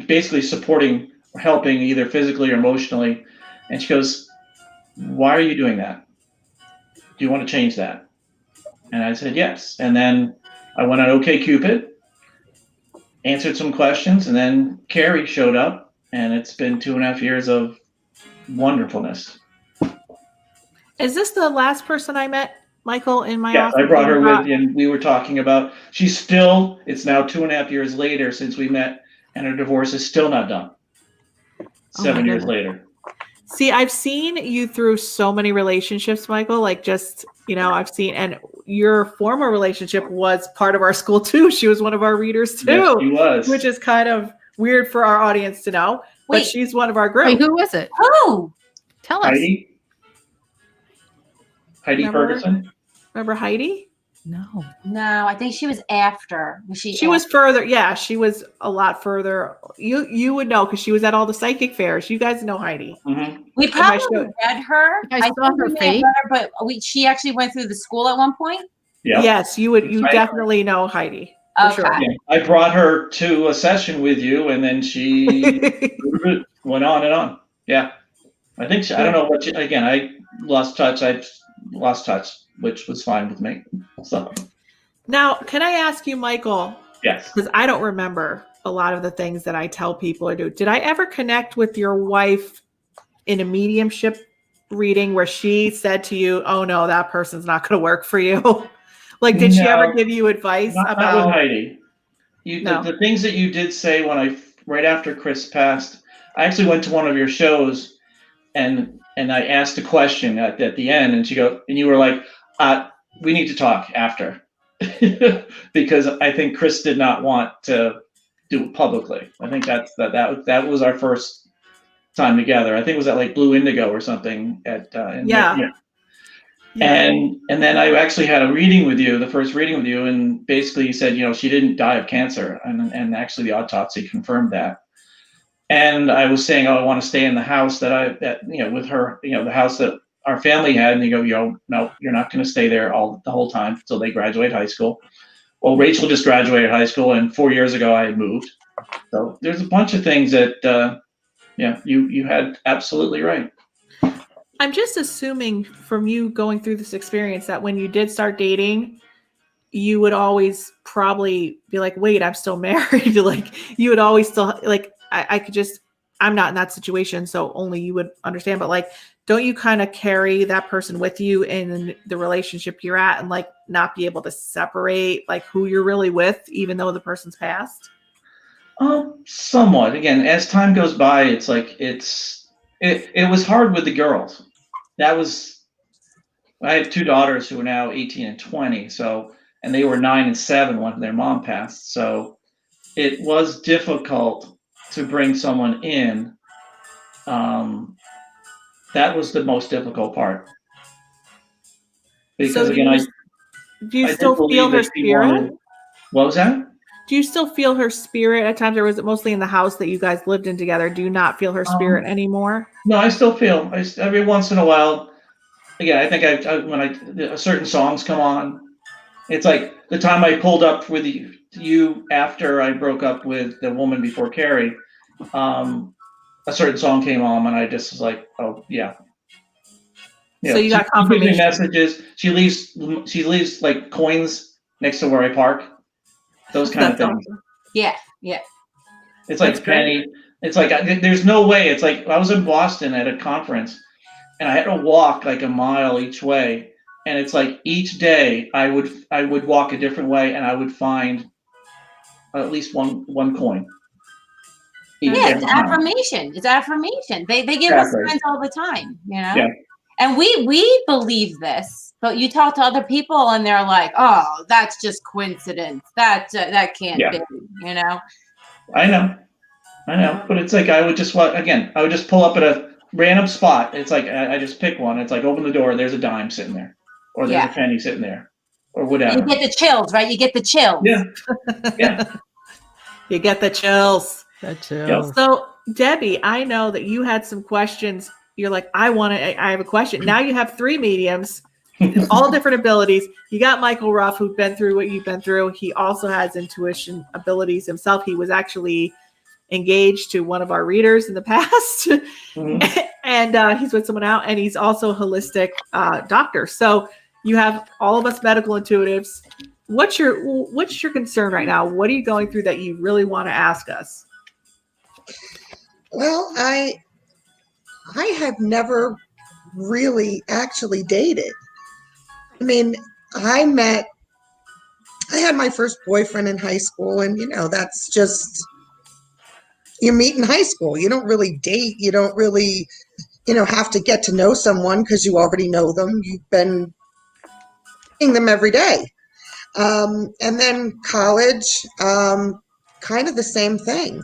basically supporting or helping either physically or emotionally. And she goes, why are you doing that? Do you want to change that? And I said, yes. And then I went on OkCupid, answered some questions, and then Carrie showed up, and it's been 2.5 years of wonderfulness. Is this the last person I met, Michael, in my Yes, office? I brought her with you, and we were talking about, it's now 2.5 years later since we met, and her divorce is still not done. 7 years later. See, I've seen you through so many relationships, Michael, like just, I've seen, and your former relationship was part of our school too. She was one of our readers too. Yes, she was. Which is kind of weird for our audience to know, but she's one of our group. Wait, who was it? Who? Tell us. Heidi Ferguson? Remember Heidi? No, I think she was after. She was further. Yeah, she was a lot further. You would know because she was at all the psychic fairs. You guys know Heidi. Mm-hmm. We probably read her. I saw her face, but she actually went through the school at one point. Yeah. Yes, you would. You definitely know Heidi. Okay. Sure. Yeah. I brought her to a session with you, and then she went on and on. Yeah, I think I don't know what. Again, I lost touch. Which was fine with me. So now, can I ask you, Michael? Yes. Because I don't remember a lot of the things that I tell people or do. Did I ever connect with your wife in a mediumship reading where she said to you, "Oh no, that person's not going to work for you"? Like, did she ever give you advice about not with Heidi? The things that you did say right after Chris passed, I actually went to one of your shows, and I asked a question at the end, and you were like, we need to talk after, because I think Chris did not want to do it publicly. I think that was our first time together. I think it was at like Blue Indigo or something And then I actually had a reading with you, the first reading with you, and basically you said, she didn't die of cancer, and actually the autopsy confirmed that. And I was saying, I want to stay in the house with her, the house that our family had. And you go, no, you're not going to stay there the whole time until they graduate high school. Well, Rachel just graduated high school, and 4 years ago I had moved. So there's a bunch of things that, you had absolutely right. I'm just assuming from you going through this experience that when you did start dating, you would always probably be like, wait, I'm still married. Like, you would always still, like, I'm not in that situation, so only you would understand. But like, don't you kind of carry that person with you in the relationship you're at and like not be able to separate like who you're really with, even though the person's passed? Somewhat. Again, as time goes by, it's like it was hard with the girls. I had 2 daughters who are now 18 and 20. And they were 9 and 7 when their mom passed. So it was difficult to bring someone in. That was the most difficult part. Because do you still feel her spirit? What was that? Do you still feel her spirit at times, or was it mostly in the house that you guys lived in together? Do you not feel her spirit anymore? No, I still feel. Every once in a while. Again, I think when certain songs come on, it's like the time I pulled up with you after I broke up with the woman before Carrie. A certain song came on, and I just was like, oh yeah. So you got confirmation. Messages. She leaves like coins next to where I park. Those kind of things. Awesome. Yeah. It's like Penny. It's like there's no way. It's like I was in Boston at a conference, and I had to walk like a mile each way. And it's like each day I would walk a different way, and I would find at least one coin. Yeah, it's affirmation. It's affirmation. They give us signs all the time, you know? Yeah. And we believe this, but you talk to other people and they're like, oh, that's just coincidence. That can't be, you know? I know. But it's like, I would just pull up at a random spot. It's like, I just pick one. It's like, open the door. There's a dime sitting there, or there's a penny sitting there, or whatever. You get the chills, right? You get the chills. Yeah. Yeah. You get the chills. The chills. So Debbie, I know that you had some questions. You're like, I have a question. Now you have 3 mediums, all different abilities. You got Michael Ruff, who's been through what you've been through. He also has intuition abilities himself. He was actually engaged to one of our readers in the past. And he's with someone out, and he's also a holistic doctor. So you have all of us medical intuitives. What's your concern right now? What are you going through that you really want to ask us? Well, I have never really actually dated. I mean, I had my first boyfriend in high school, and that's just, you meet in high school. You don't really date. You don't really, have to get to know someone because you already know them. You've been seeing them every day. And then college, kind of the same thing.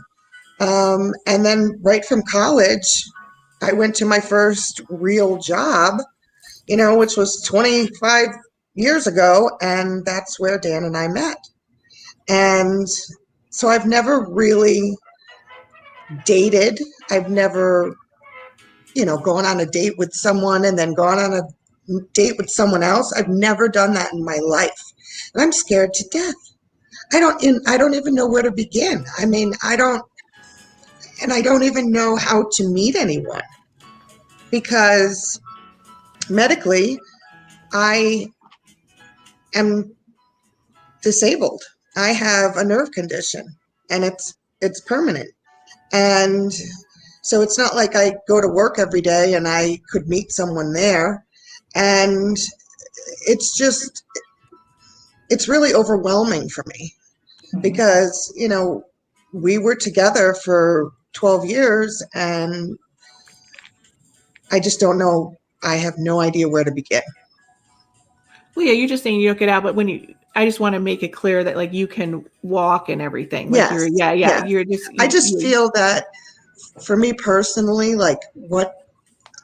And then right from college, I went to my first real job, which was 25 years ago. And that's where Dan and I met. And so I've never really dated. I've never, gone on a date with someone and then gone on a date with someone else. I've never done that in my life. And I'm scared to death. I don't even know where to begin. I mean, I don't even know how to meet anyone because medically I am disabled. I have a nerve condition and it's permanent. And so it's not like I go to work every day and I could meet someone there. And it's really overwhelming for me because, we were together for 12 years and I just don't know. I have no idea where to begin. Well, yeah, you're just saying you don't get out, but I just want to make it clear that like you can walk and everything. Like yes. You're just. I just feel that for me personally, like what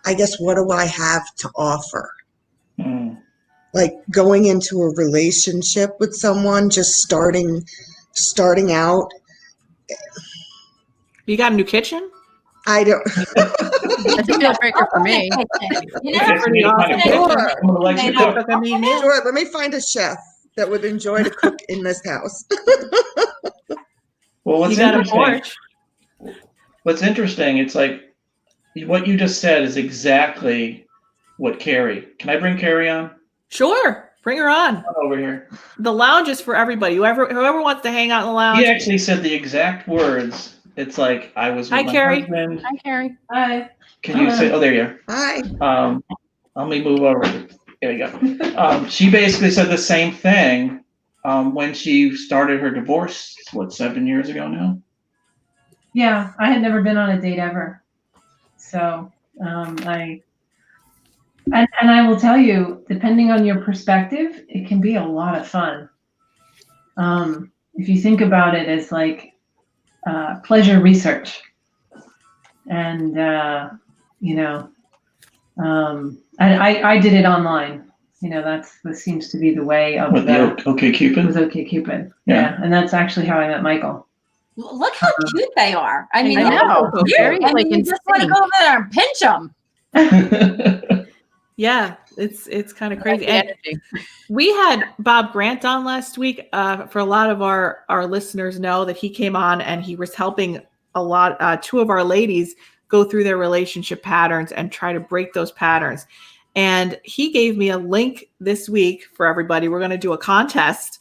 do I have to offer? Like going into a relationship with someone, just starting out. You got a new kitchen? I don't. That's a deal breaker for me. Sure. Let me find a chef that would enjoy to cook in this house. Well, you got a porch. What's interesting, it's like what you just said is exactly what Carrie. Can I bring Carrie on? Sure. Bring her on. Over here. The lounge is for everybody. Whoever wants to hang out in the lounge. He actually said the exact words. It's like I was with my husband. Hi, Carrie. Hi. Can you say? Oh, there you are. Hi. Let me move over. There you go. She basically said the same thing when she started her divorce. 7 years ago now? Yeah, I had never been on a date ever. So I will tell you, depending on your perspective, it can be a lot of fun. If you think about it as like pleasure research, and I did it online. That seems to be the way of with the OkCupid. With OkCupid, yeah, and that's actually how I met Michael. Look how cute they are. I mean, I know. You just want to go over there and pinch them. Yeah, it's kind of crazy. And we had Bob Grant on last week. For a lot of our listeners know that he came on and he was helping two of our ladies go through their relationship patterns and try to break those patterns. And he gave me a link this week for everybody. We're going to do a contest.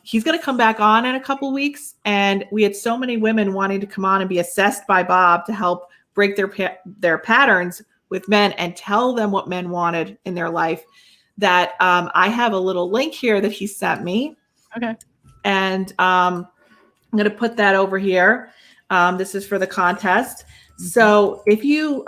He's going to come back on in a couple weeks. And we had so many women wanting to come on and be assessed by Bob to help break their patterns with men and tell them what men wanted in their life that I have a little link here that he sent me. Okay. And I'm going to put that over here. This is for the contest. So if you,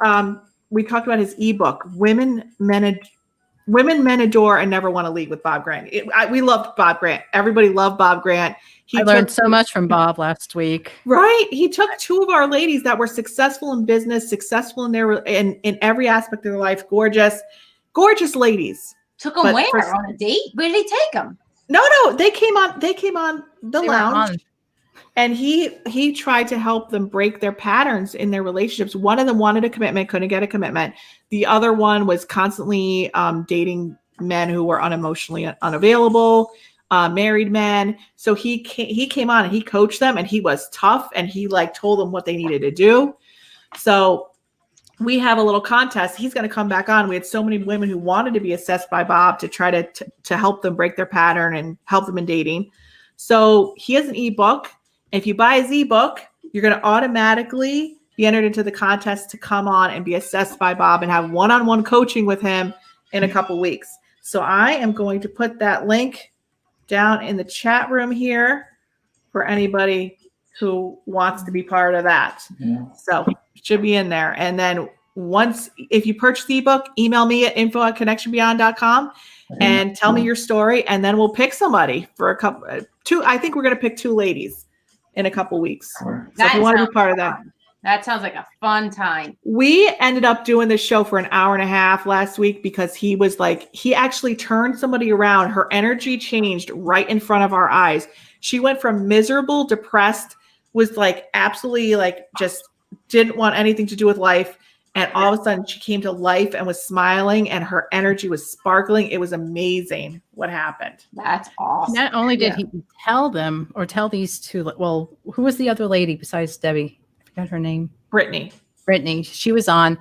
we talked about his ebook, Women Men Adore and Never Want to Leave with Bob Grant. We loved Bob Grant. Everybody loved Bob Grant. I learned so much from Bob last week. Right. He took two of our ladies that were successful in business, successful in every aspect of their life. Gorgeous ladies. Took them where? On a date? Where did he take them? No, they came on the lounge. And he tried to help them break their patterns in their relationships. One of them wanted a commitment, couldn't get a commitment. The other one was constantly dating men who were unemotionally unavailable, married men. So he came on and he coached them, and he was tough, and he told them what they needed to do. So we have a little contest. He's going to come back on. We had so many women who wanted to be assessed by Bob to try to help them break their pattern and help them in dating. So he has an ebook. If you buy his ebook, you're going to automatically be entered into the contest to come on and be assessed by Bob and have one-on-one coaching with him in a couple weeks. So I am going to put that link down in the chat room here for anybody who wants to be part of that. Yeah. So it should be in there. And then if you purchase the ebook, email me at info@connectionbeyond.com and tell me your story. And then we'll pick somebody for two. I think we're going to pick two ladies in a couple weeks. So if you want to be part of that. That sounds like a fun time. We ended up doing this show for an hour and a half last week because he actually turned somebody around. Her energy changed right in front of our eyes. She went from miserable, depressed, was absolutely just didn't want anything to do with life. And all of a sudden she came to life and was smiling and her energy was sparkling. It was amazing what happened. That's awesome. Not only did he tell them or tell these two, well, who was the other lady besides Debbie? I forgot her name. Brittany. She was on.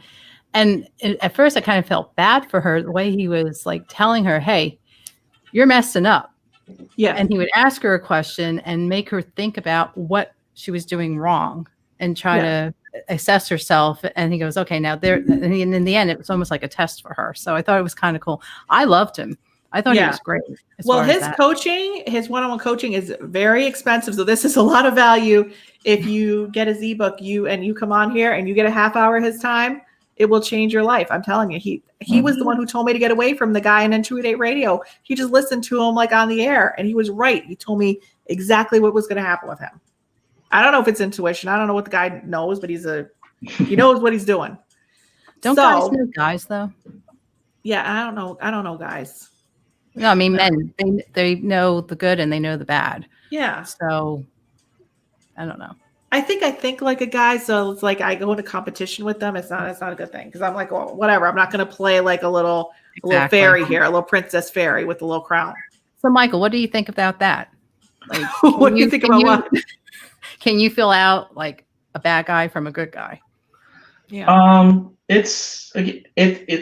And at first I kind of felt bad for her, the way he was telling her, hey, you're messing up. Yeah. And he would ask her a question and make her think about what she was doing wrong and try to assess herself. And he goes, okay, now there, and in the end, it was almost like a test for her. So I thought it was kind of cool. I loved him. I thought he was great. Well, his coaching, his one-on-one coaching is very expensive. So this is a lot of value. If you get his ebook, you come on here and you get a half hour of his time, it will change your life. I'm telling you, he was the one who told me to get away from the guy in N288 radio. He just listened to him on the air and he was right. He told me exactly what was going to happen with him. I don't know if it's intuition. I don't know what the guy knows, but he knows what he's doing. Don't guys know guys though? Yeah, I don't know guys. No, I mean men. They know the good and they know the bad. Yeah. So I don't know. I think like a guy, so it's I go into competition with them. It's not a good thing because I'm well, whatever. I'm not going to play a little fairy here, a little princess fairy with a little crown. So Michael, what do you think about that? What do you think about what? Can you fill out a bad guy from a good guy? Yeah. It's you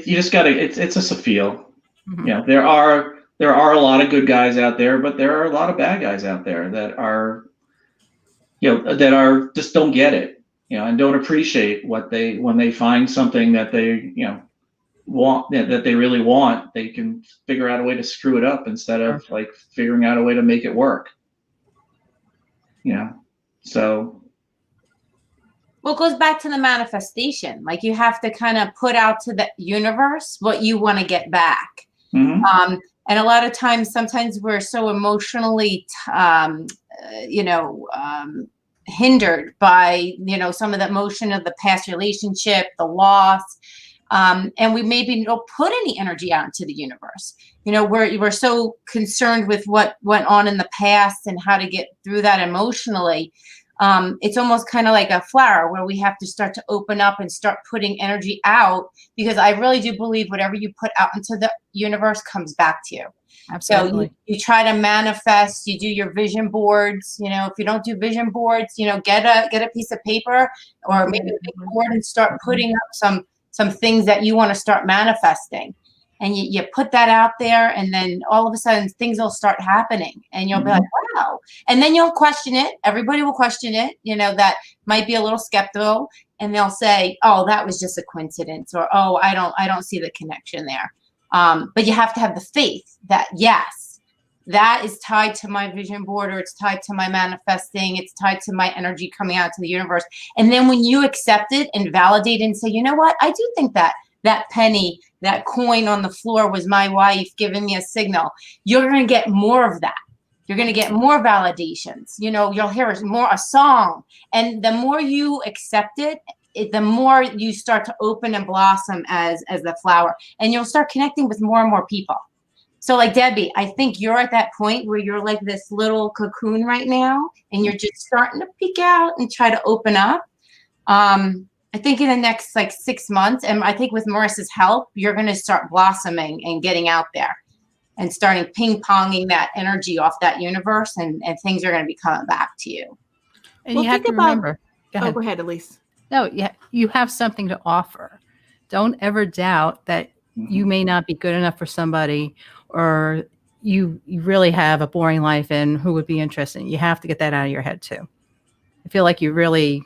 just gotta. It's just a feel. Mm-hmm. Yeah. There are a lot of good guys out there, but there are a lot of bad guys out there that are, just don't get it, and don't appreciate when they find something that they, want, that they really want, they can figure out a way to screw it up instead of figuring out a way to make it work. So. Well, it goes back to the manifestation. You have to kind of put out to the universe what you want to get back. Mm-hmm. And a lot of times, sometimes we're so emotionally, hindered by, some of the emotion of the past relationship, the loss. And we maybe don't put any energy out into the universe. We're so concerned with what went on in the past and how to get through that emotionally. It's almost kind of like a flower where we have to start to open up and start putting energy out, because I really do believe whatever you put out into the universe comes back to you. Absolutely. So you try to manifest, you do your vision boards. If you don't do vision boards, get a piece of paper or maybe a big board and start putting up some things that you want to start manifesting. And you put that out there, and then all of a sudden things will start happening and you'll be like, wow. And then you'll question it. Everybody will question it, that might be a little skeptical, and they'll say, oh, that was just a coincidence, or, oh, I don't see the connection there. But you have to have the faith that, yes, that is tied to my vision board, or it's tied to my manifesting. It's tied to my energy coming out to the universe. And then when you accept it and validate it and say, you know what, I do think that that penny, that coin on the floor was my wife giving me a signal, you're going to get more of that. You're going to get more validations. You know, you'll hear a song. And the more you accept it, the more you start to open and blossom as the flower. And you'll start connecting with more and more people. So like Debbie, I think you're at that point where you're like this little cocoon right now, and you're just starting to peek out and try to open up. I think in the next like 6 months, and I think with Marisa's help, you're going to start blossoming and getting out there and starting ping-ponging that energy off that universe, and things are going to be coming back to you. And you have to remember. Go ahead, Elise. No, yeah, you have something to offer. Don't ever doubt that you may not be good enough for somebody, or you really have a boring life and who would be interested. You have to get that out of your head too. I feel like you're really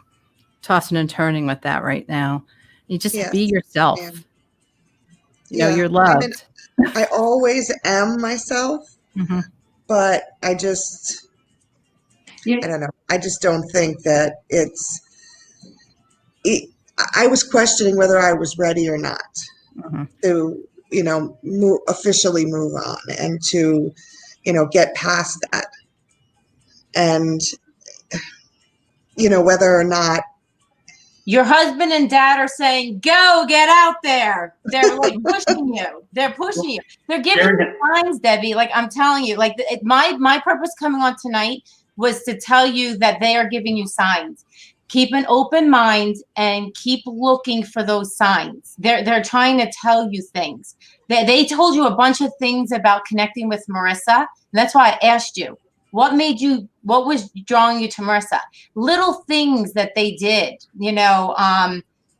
tossing and turning with that right now. You just be yourself. Yeah. You know, you're loved. I mean, I always am myself, but I just, I don't know. I just don't think that I was questioning whether I was ready or not to, you know, officially move on and to, you know, get past that. And, you know, whether or not your husband and dad are saying, go, get out there. They're like pushing you. They're pushing you. They're giving you signs, Debbie. Like I'm telling you, like my purpose coming on tonight was to tell you that they are giving you signs. Keep an open mind and keep looking for those signs. They're trying to tell you things. They told you a bunch of things about connecting with Marisa. And that's why I asked you. What was drawing you to Marisa? Little things that they did, you know,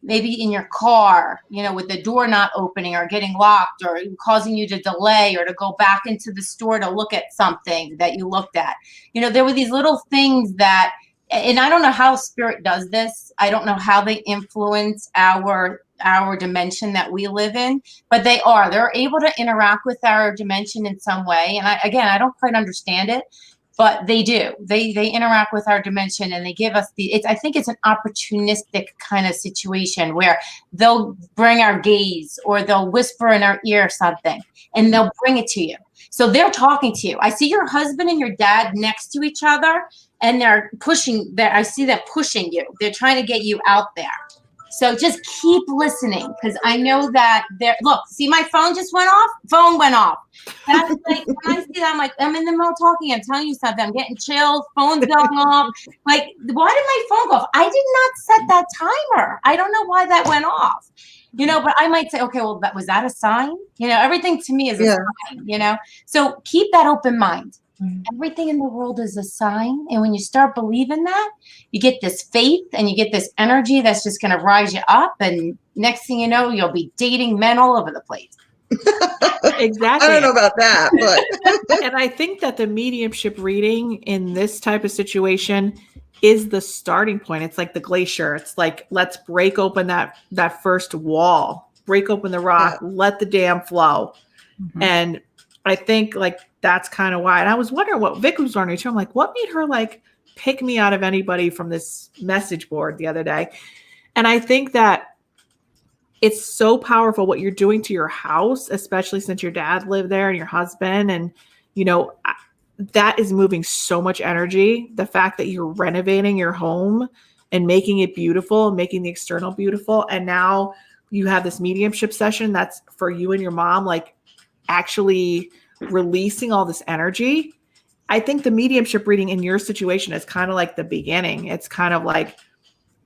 maybe in your car, you know, with the door not opening or getting locked or causing you to delay or to go back into the store to look at something that you looked at. You know, there were these little things that, and I don't know how spirit does this. I don't know how they influence our dimension that we live in, but they're able to interact with our dimension in some way. And I don't quite understand it. But they do. They interact with our dimension, and they give us I think it's an opportunistic kind of situation where they'll bring our gaze, or they'll whisper in our ear something, and they'll bring it to you. So they're talking to you. I see your husband and your dad next to each other, and they're pushing. I see them pushing you. They're trying to get you out there. So just keep listening, because I know that look, see, my phone just went off. Phone went off. That's like, when I see that, I'm like, I'm in the middle talking. I'm telling you something. I'm getting chills. Phone's going off. Like, why did my phone go off? I did not set that timer. I don't know why that went off. You know, but I might say, okay, well, was that a sign? You know, everything to me is a sign, you know. So keep that open mind. Everything in the world is a sign. And when you start believing that, you get this faith and you get this energy that's just going to rise you up. And next thing you know, you'll be dating men all over the place. Exactly. I don't know about that, but and I think that the mediumship reading in this type of situation is the starting point. It's like the glacier. It's like, let's break open that first wall, break open the rock, let the dam flow. And I think like that's kind of why. And I was wondering what Vic was wondering too. I'm like, what made her like pick me out of anybody from this message board the other day? And I think that it's so powerful what you're doing to your house, especially since your dad lived there and your husband. And, you know, that is moving so much energy. The fact that you're renovating your home and making it beautiful, making the external beautiful. And now you have this mediumship session that's for you and your mom, like actually releasing all this energy. I think the mediumship reading in your situation is kind of like the beginning. It's kind of like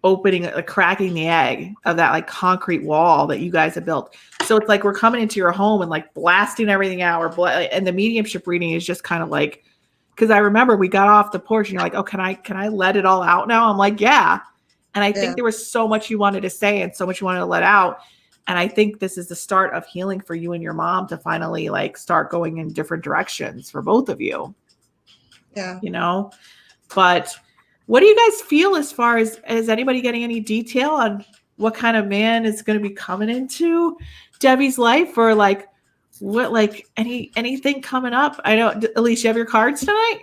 opening, cracking the egg of that like concrete wall that you guys have built. So it's like we're coming into your home and like blasting everything out. And the mediumship reading is just kind of like, because I remember we got off the porch and you're like, oh, can I let it all out now? I'm like, yeah. And I think there was so much you wanted to say and so much you wanted to let out. And I think this is the start of healing for you and your mom to finally like start going in different directions for both of you. Yeah. You know, but what do you guys feel as far as, is anybody getting any detail on what kind of man is going to be coming into Debbie's life, or like What, like anything coming up? I don't. Elise, you have your cards tonight?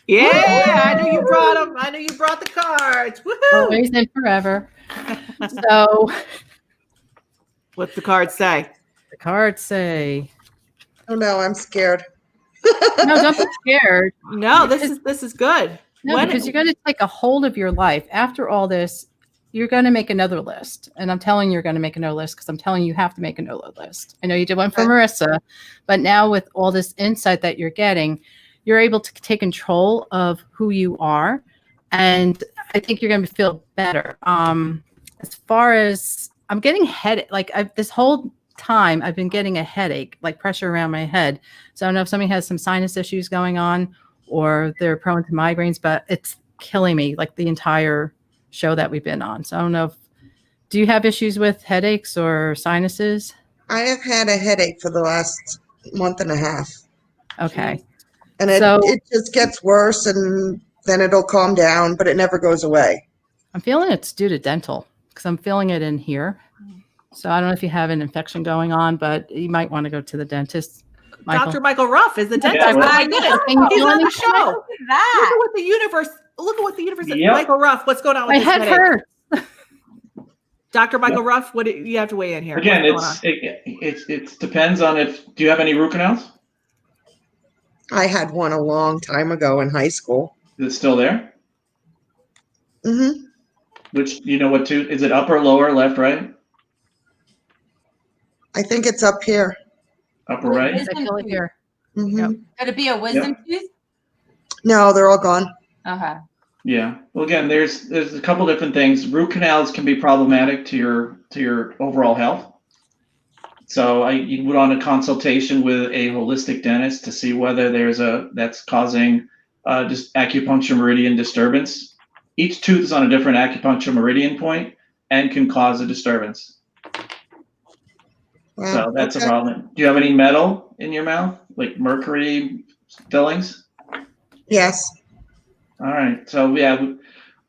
Yeah, I know you brought them. I know you brought the cards. Woohoo! Always and forever. So What's the cards say? the cards say, Oh no, I'm scared. no, don't be scared. No, this is good. No, because you're going to take a hold of your life. After all this, you're going to make another list. And I'm telling you, you're going to make another list because I'm telling you, you have to make another list. I know you did one for Okay. Marisa, but now with all this insight that you're getting, you're able to take control of who you are. And I think you're going to feel better. As far as I'm getting headache, like this whole time I've been getting a headache, like pressure around my head. So I don't know if somebody has some sinus issues going on or they're prone to migraines, but it's killing me like the entire show that we've been on. So I don't know do you have issues with headaches or sinuses? I have had a headache for the last month and a half. Okay. And So- it just gets worse and then it'll calm down, but it never goes away. I'm feeling it's due to dental because I'm feeling it in here. So I don't know if you have an infection going on, but you might want to go to the dentist. Michael. Dr. Michael Ruff is the dentist. Yeah, Oh my I goodness. know. He's on the Look show. Look at that. Look at what the universe. Look at what the universe. Yep. Michael Ruff, what's going on with My this head headache? hurts. Dr. Michael Ruff, what do you have to weigh in here? Again, What's going on? it depends on do you have any root canals? I had one a long time ago in high school. Is it still there? Mm-hmm. Which, you know what tooth? Is it upper, lower, left, right? I think it's up here. Upper right? I feel it here. Mm-hmm. Yep. Could it be a wisdom tooth? No, they're all gone. Okay. Yeah. Well, again, there's a couple different things. Root canals can be problematic to your overall health. So you would want a consultation with a holistic dentist to see whether that's causing just acupuncture meridian disturbance. Each tooth is on a different acupuncture meridian point and can cause a disturbance. Wow. So that's Okay. a problem. Do you have any metal in your mouth, like mercury fillings? Yes. All right. So yeah,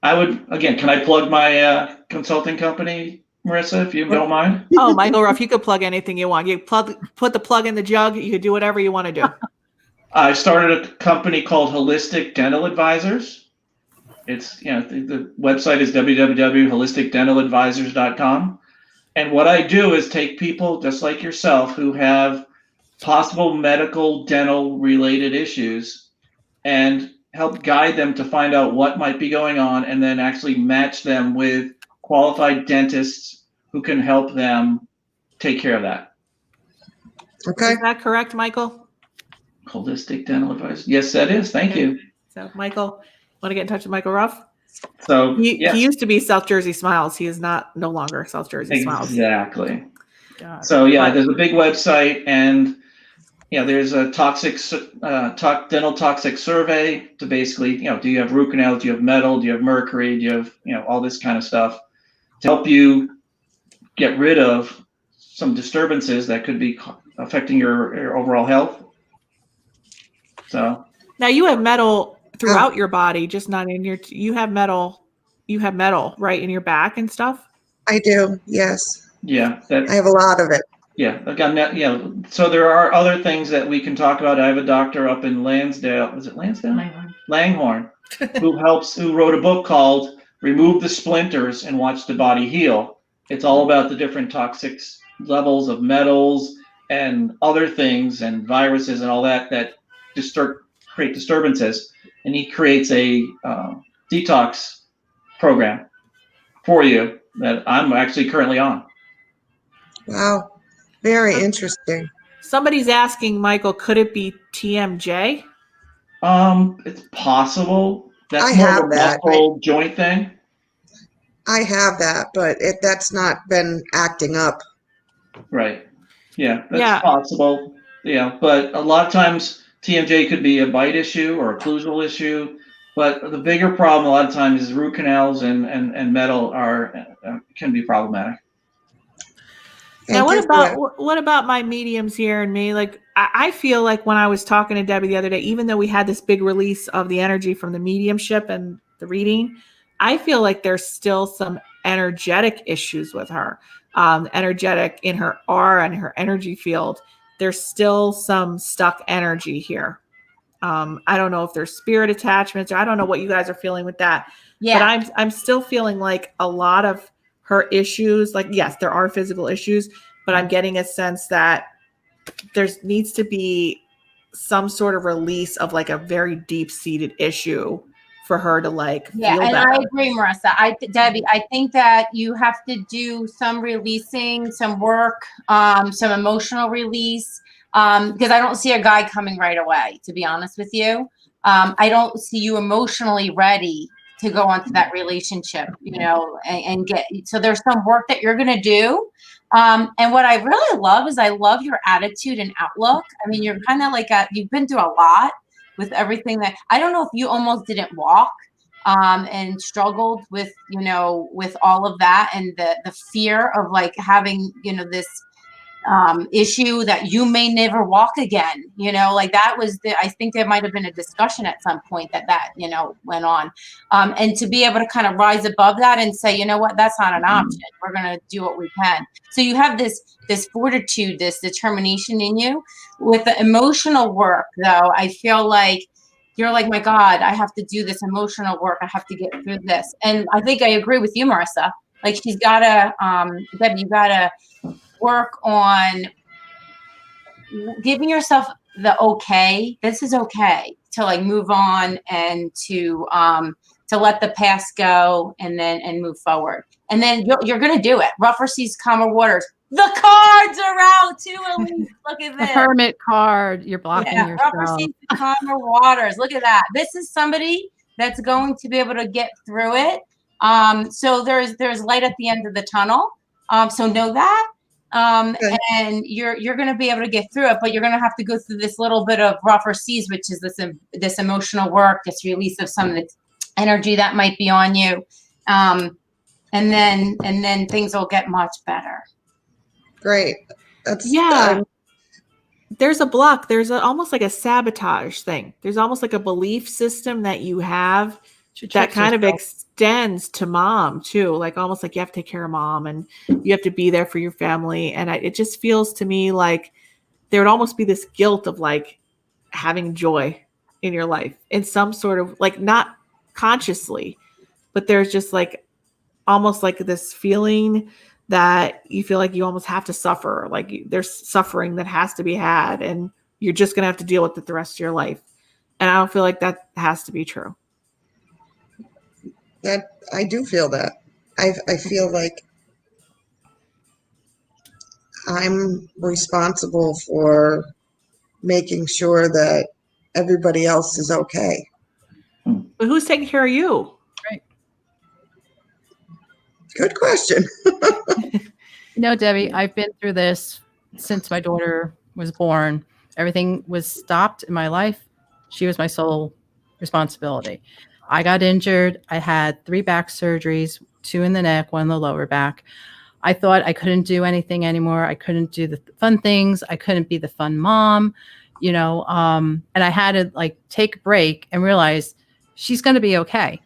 I would again. Can I plug my consulting company, Marisa, if you don't mind? Oh, Michael Ruff, you could plug anything you want. You put the plug in the jug. You could do whatever you want to do. I started a company called Holistic Dental Advisors. It's the website is www.holisticdentaladvisors.com. And what I do is take people just like yourself who have possible medical dental related issues and help guide them to find out what might be going on and then actually match them with qualified dentists who can help them take care of that. Okay. Is that correct, Michael? Holistic Dental Advisors. Yes, that is. Thank you. So, Michael, want to get in touch with Michael Ruff? So He yes, used to be South Jersey Smiles. He is no longer South Jersey Smiles. exactly. God. So yeah, there's a big website, and there's a dental toxic survey to basically, do you have root canals, do you have metal, do you have mercury, do you have, all this kind of stuff to help you get rid of some disturbances that could be affecting your overall health. So Now you have metal throughout your body, just not in your. You have metal right in your back and stuff. I do. Yes. yeah, I have a lot of it. Yeah, again, so there are other things that we can talk about. I have a doctor up in Lansdale. Is it Lansdale? Langhorne, who wrote a book called Remove the Splinters and Watch the Body Heal. It's all about the different toxic levels of metals and other things and viruses and all that create disturbances. And he creates a detox program for you that I'm actually currently on. Wow. Very interesting. Somebody's asking, Michael, could it be TMJ? It's possible. I That's more of have a that. muscle joint thing. I have that, but that's not been acting up. Right. Yeah, that's Yeah. possible. Yeah, but a lot of times TMJ could be a bite issue or a occlusal issue. But the bigger problem a lot of times is root canals and metal can be problematic. Now, Thank you for that. what about my mediums here and me? Like, I feel like when I was talking to Debbie the other day, even though we had this big release of the energy from the mediumship and the reading, I feel like there's still some energetic issues with her, energetic in her aura and her energy field. there's still some stuck energy here. I don't know if there's spirit attachments, or I don't know what you guys are feeling with that. Yeah. But I'm still feeling like a lot of her issues, like, yes, there are physical issues, but I'm getting a sense that there needs to be some sort of release of like a very deep-seated issue for her to like feel and better. I agree, Marissa. Debbie, I think that you have to do some releasing, some work, some emotional release, because I don't see a guy coming right away, to be honest with you. I don't see you emotionally ready to go onto that relationship, you know, and get, so there's some work that you're going to do. And what I really love is I love your attitude and outlook. I mean, you're kind of like you've been through a lot with everything that, I don't know if you almost didn't walk, and struggled with, you know, with all of that and the fear of like having, you know, this issue that you may never walk again, you know, like that was I think there might have been a discussion at some point that, you know, went on. And to be able to kind of rise above that and say, you know what, that's not an option. We're going to do what we can. So you have this fortitude, this determination in you. With the emotional work, though, I feel like you're like, my God, I have to do this emotional work. I have to get through this. And I think I agree with you, Marissa. Like she's got to, Debby, you got to work on giving yourself the okay. This is okay to like move on and to let the past go and move forward. And then you're going to do it. Rougher seas, calmer waters. The cards are out too, Elise. Look at this. The hermit card. You're blocking yourself. Rougher seas, calmer waters. Look at that. This is somebody that's going to be able to get through it. So there's light at the end of the tunnel. So know that. Okay. And you're going to be able to get through it, but you're going to have to go through this little bit of rougher seas, which is this emotional work, this release of some of the energy that might be on you. And then things will get much better. Great. That's Yeah. There's a block. There's almost like a sabotage thing. There's almost like a belief system that you have that kind of extends to mom too. Like almost like you have to take care of mom and you have to be there for your family. And it just feels to me like there would almost be this guilt of like having joy in your life in some sort of like, not consciously, but there's just like almost like this feeling that you feel like you almost have to suffer. Like there's suffering that has to be had and you're just going to have to deal with it the rest of your life. And I don't feel like that has to be true. that I do feel that. I feel like I'm responsible for making sure that everybody else is okay. But who's taking care of you? Good question. You know, Debbie, I've been through this since my daughter was born. Everything was stopped in my life. She was my sole responsibility. I got injured. I had 3 back surgeries, 2 in the neck, 1 in the lower back. I thought I couldn't do anything anymore. I couldn't do the fun things. I couldn't be the fun mom, you know, and I had to like take a break and realize she's going to be okay.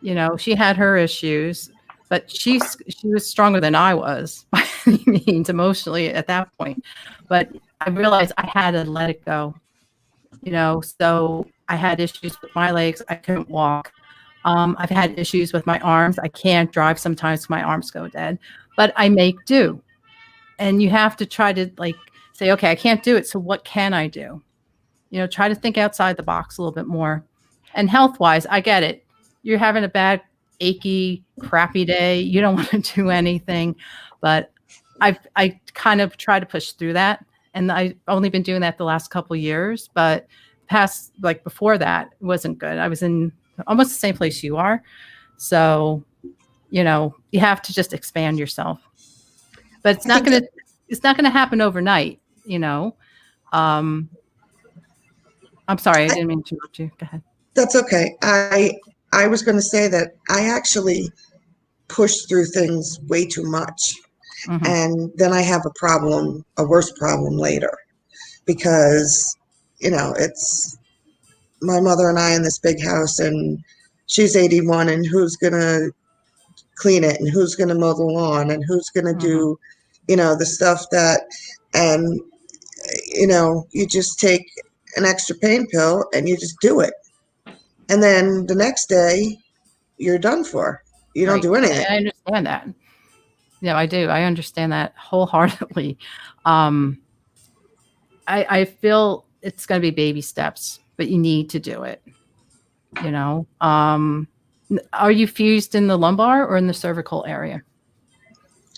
You know, she had her issues, but she was stronger than I was by any means emotionally at that point. But I realized I had to let it go, you know, so I had issues with my legs. I couldn't walk. I've had issues with my arms. I can't drive sometimes. My arms go dead, but I make do. And you have to try to like say, okay, I can't do it. So what can I do? You know, try to think outside the box a little bit more. And health-wise, I get it. You're having a bad, achy, crappy day. You don't want to do anything, but I kind of try to push through that. And I've only been doing that the last couple of years, but past, like before that, it wasn't good. I was in almost the same place you are. So, you know, you have to just expand yourself, but it's not going to happen overnight, you know? I'm sorry. I didn't mean to interrupt you. Go ahead. That's okay. I was going to say that I actually push through things way too much. Mhm. And then I have a worse problem later because, you know, it's my mother and I in this big house and she's 81 and who's going to clean it and who's going to mow the lawn and who's going to do, you know, the stuff that, and you just take an extra pain pill and you just do it. And then the next day you're done for. You don't Right. do anything. I understand that. Yeah, I do. I understand that wholeheartedly. I feel it's going to be baby steps, but you need to do it. Are you fused in the lumbar or in the cervical area?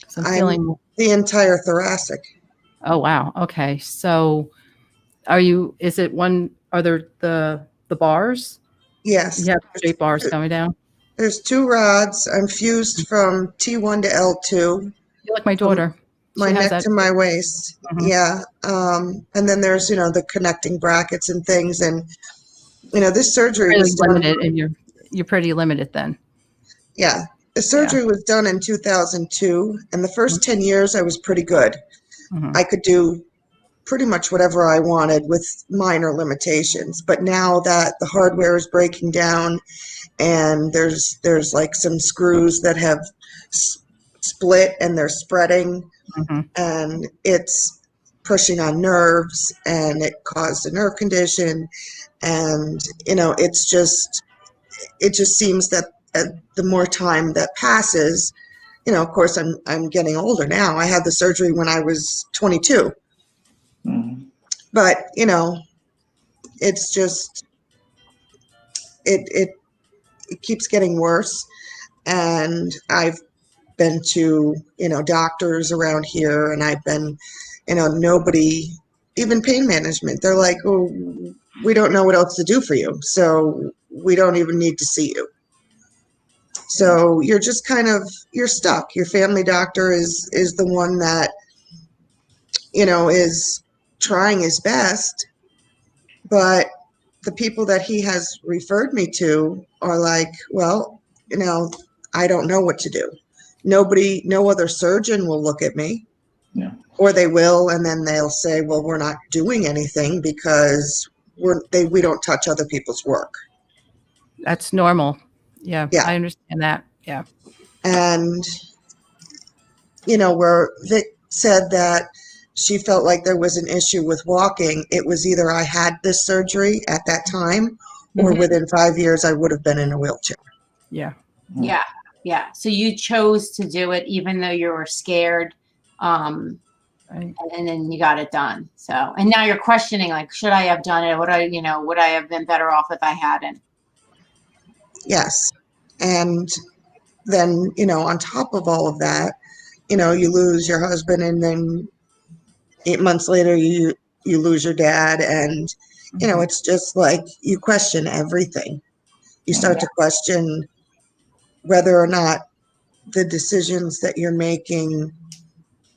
So I'm feeling the entire thoracic. Oh, wow. Okay. So are there the bars? Yes. You have straight bars coming down? There's 2 rods. I'm fused from T1 to L2. You're like my daughter. My She has neck that to my waist. Mhm. Yeah. And then there's, the connecting brackets and things. And, this surgery Pretty was done. limited, and you're pretty limited then. Yeah. The surgery was done in 2002. And the first 10 years I was pretty good. Mhm. I could do pretty much whatever I wanted with minor limitations. But now that the hardware is breaking down and there's like some screws that have split and they're spreading, Mhm. and it's pushing on nerves, and it caused a nerve condition. And, it just seems that the more time that passes, of course I'm getting older now. I had the surgery when I was 22. Mhm. But, it's just, it keeps getting worse. And I've been to, doctors around here, and I've been, nobody, even pain management, they're like, oh, we don't know what else to do for you. So we don't even need to see you. So you're just you're stuck. Your family doctor is the one that, is trying his best, but the people that he has referred me to are like, well, I don't know what to do. No other surgeon will look at me. Yeah. Or they will, and then they'll say, well, we're not doing anything because we don't touch other people's work. That's normal. Yeah, Yeah. I understand that. Yeah. And, where Vic said that she felt like there was an issue with walking, it was either I had this surgery at that time, or Mhm. within 5 years I would have been in a wheelchair. Yeah. Yeah. Yeah. So you chose to do it even though you were scared. Right. And then you got it done. So, and now you're questioning, like, should I have done it? Would I have been better off if I hadn't? Yes. And then, on top of all of that, you lose your husband, and then 8 months later you lose your dad. And, Mhm. it's just like you question everything. You start to question whether or not the decisions that you're making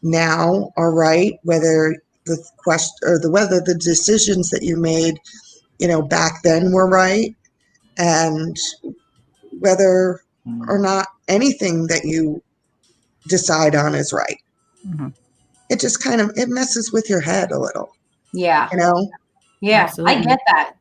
now are right, whether whether the decisions that you made, back then were right, and whether or not anything that you decide on is right. Mhm. It just it messes with your head a little, Yeah. Yeah. Absolutely. I get that.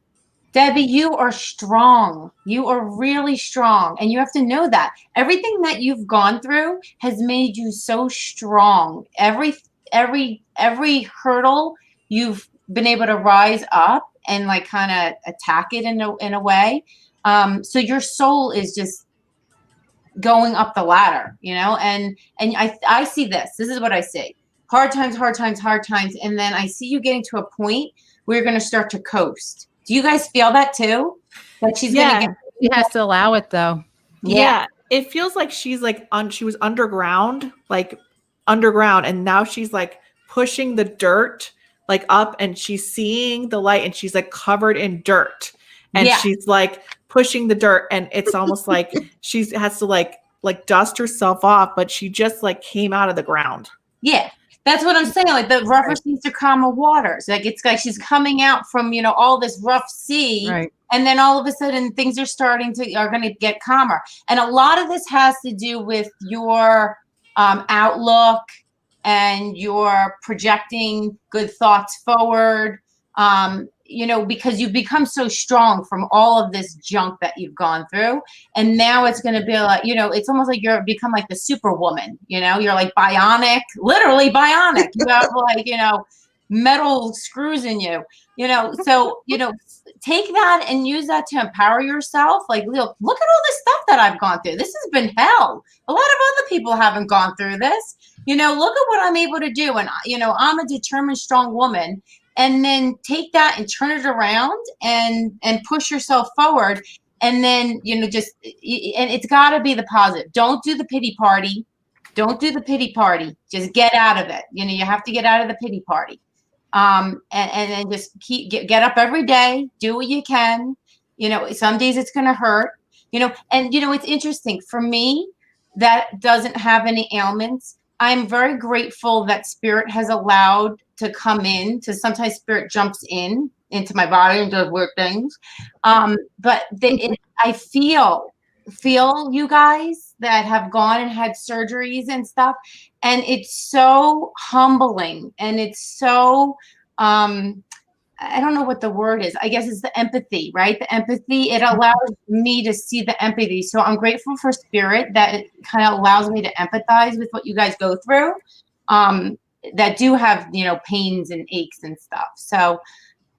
Debbie, you are strong. You are really strong. And you have to know that everything that you've gone through has made you so strong. Every hurdle you've been able to rise up and like kind of attack it in a way. So your soul is just going up the ladder, and I see this is what I see. Hard times, and then I see you getting to a point where you're going to start to coast. Do you guys feel that too? That she's going to get She has to allow it though. Yeah. It feels like she's like she was underground, and now she's like pushing the dirt like up, and she's seeing the light, and she's like covered in dirt, and she's like pushing the dirt, and it's almost like she has to like dust herself off, but she just like came out of the ground. Yeah. That's what I'm saying. Like the rougher seas to calmer waters. Like it's like she's coming out from, all this rough sea. Right. And then all of a sudden things are going to get calmer. And a lot of this has to do with your outlook and your projecting good thoughts forward. Because you've become so strong from all of this junk that you've gone through. And now it's going to be like, it's almost like you're become like the superwoman, you're like bionic, literally bionic. You have like, metal screws in you, so, take that and use that to empower yourself. Like, look at all this stuff that I've gone through. This has been hell. A lot of other people haven't gone through this. Look at what I'm able to do. And, I'm a determined, strong woman. And then take that and turn it around and push yourself forward. And then, and it's got to be the positive. Don't do the pity party. Don't do the pity party. Just get out of it. You have to get out of the pity party. And then just get up every day, do what you can. Some days it's going to hurt, and it's interesting for me that doesn't have any ailments. I'm very grateful that spirit has allowed to come in. To sometimes spirit jumps into my body and does weird things. But I feel you guys that have gone and had surgeries and stuff, and it's so humbling, and it's so I don't know what the word is. I guess it's the empathy, right? The empathy, it allows me to see the empathy. So I'm grateful for spirit that it kind of allows me to empathize with what you guys go through, that do have, pains and aches and stuff. So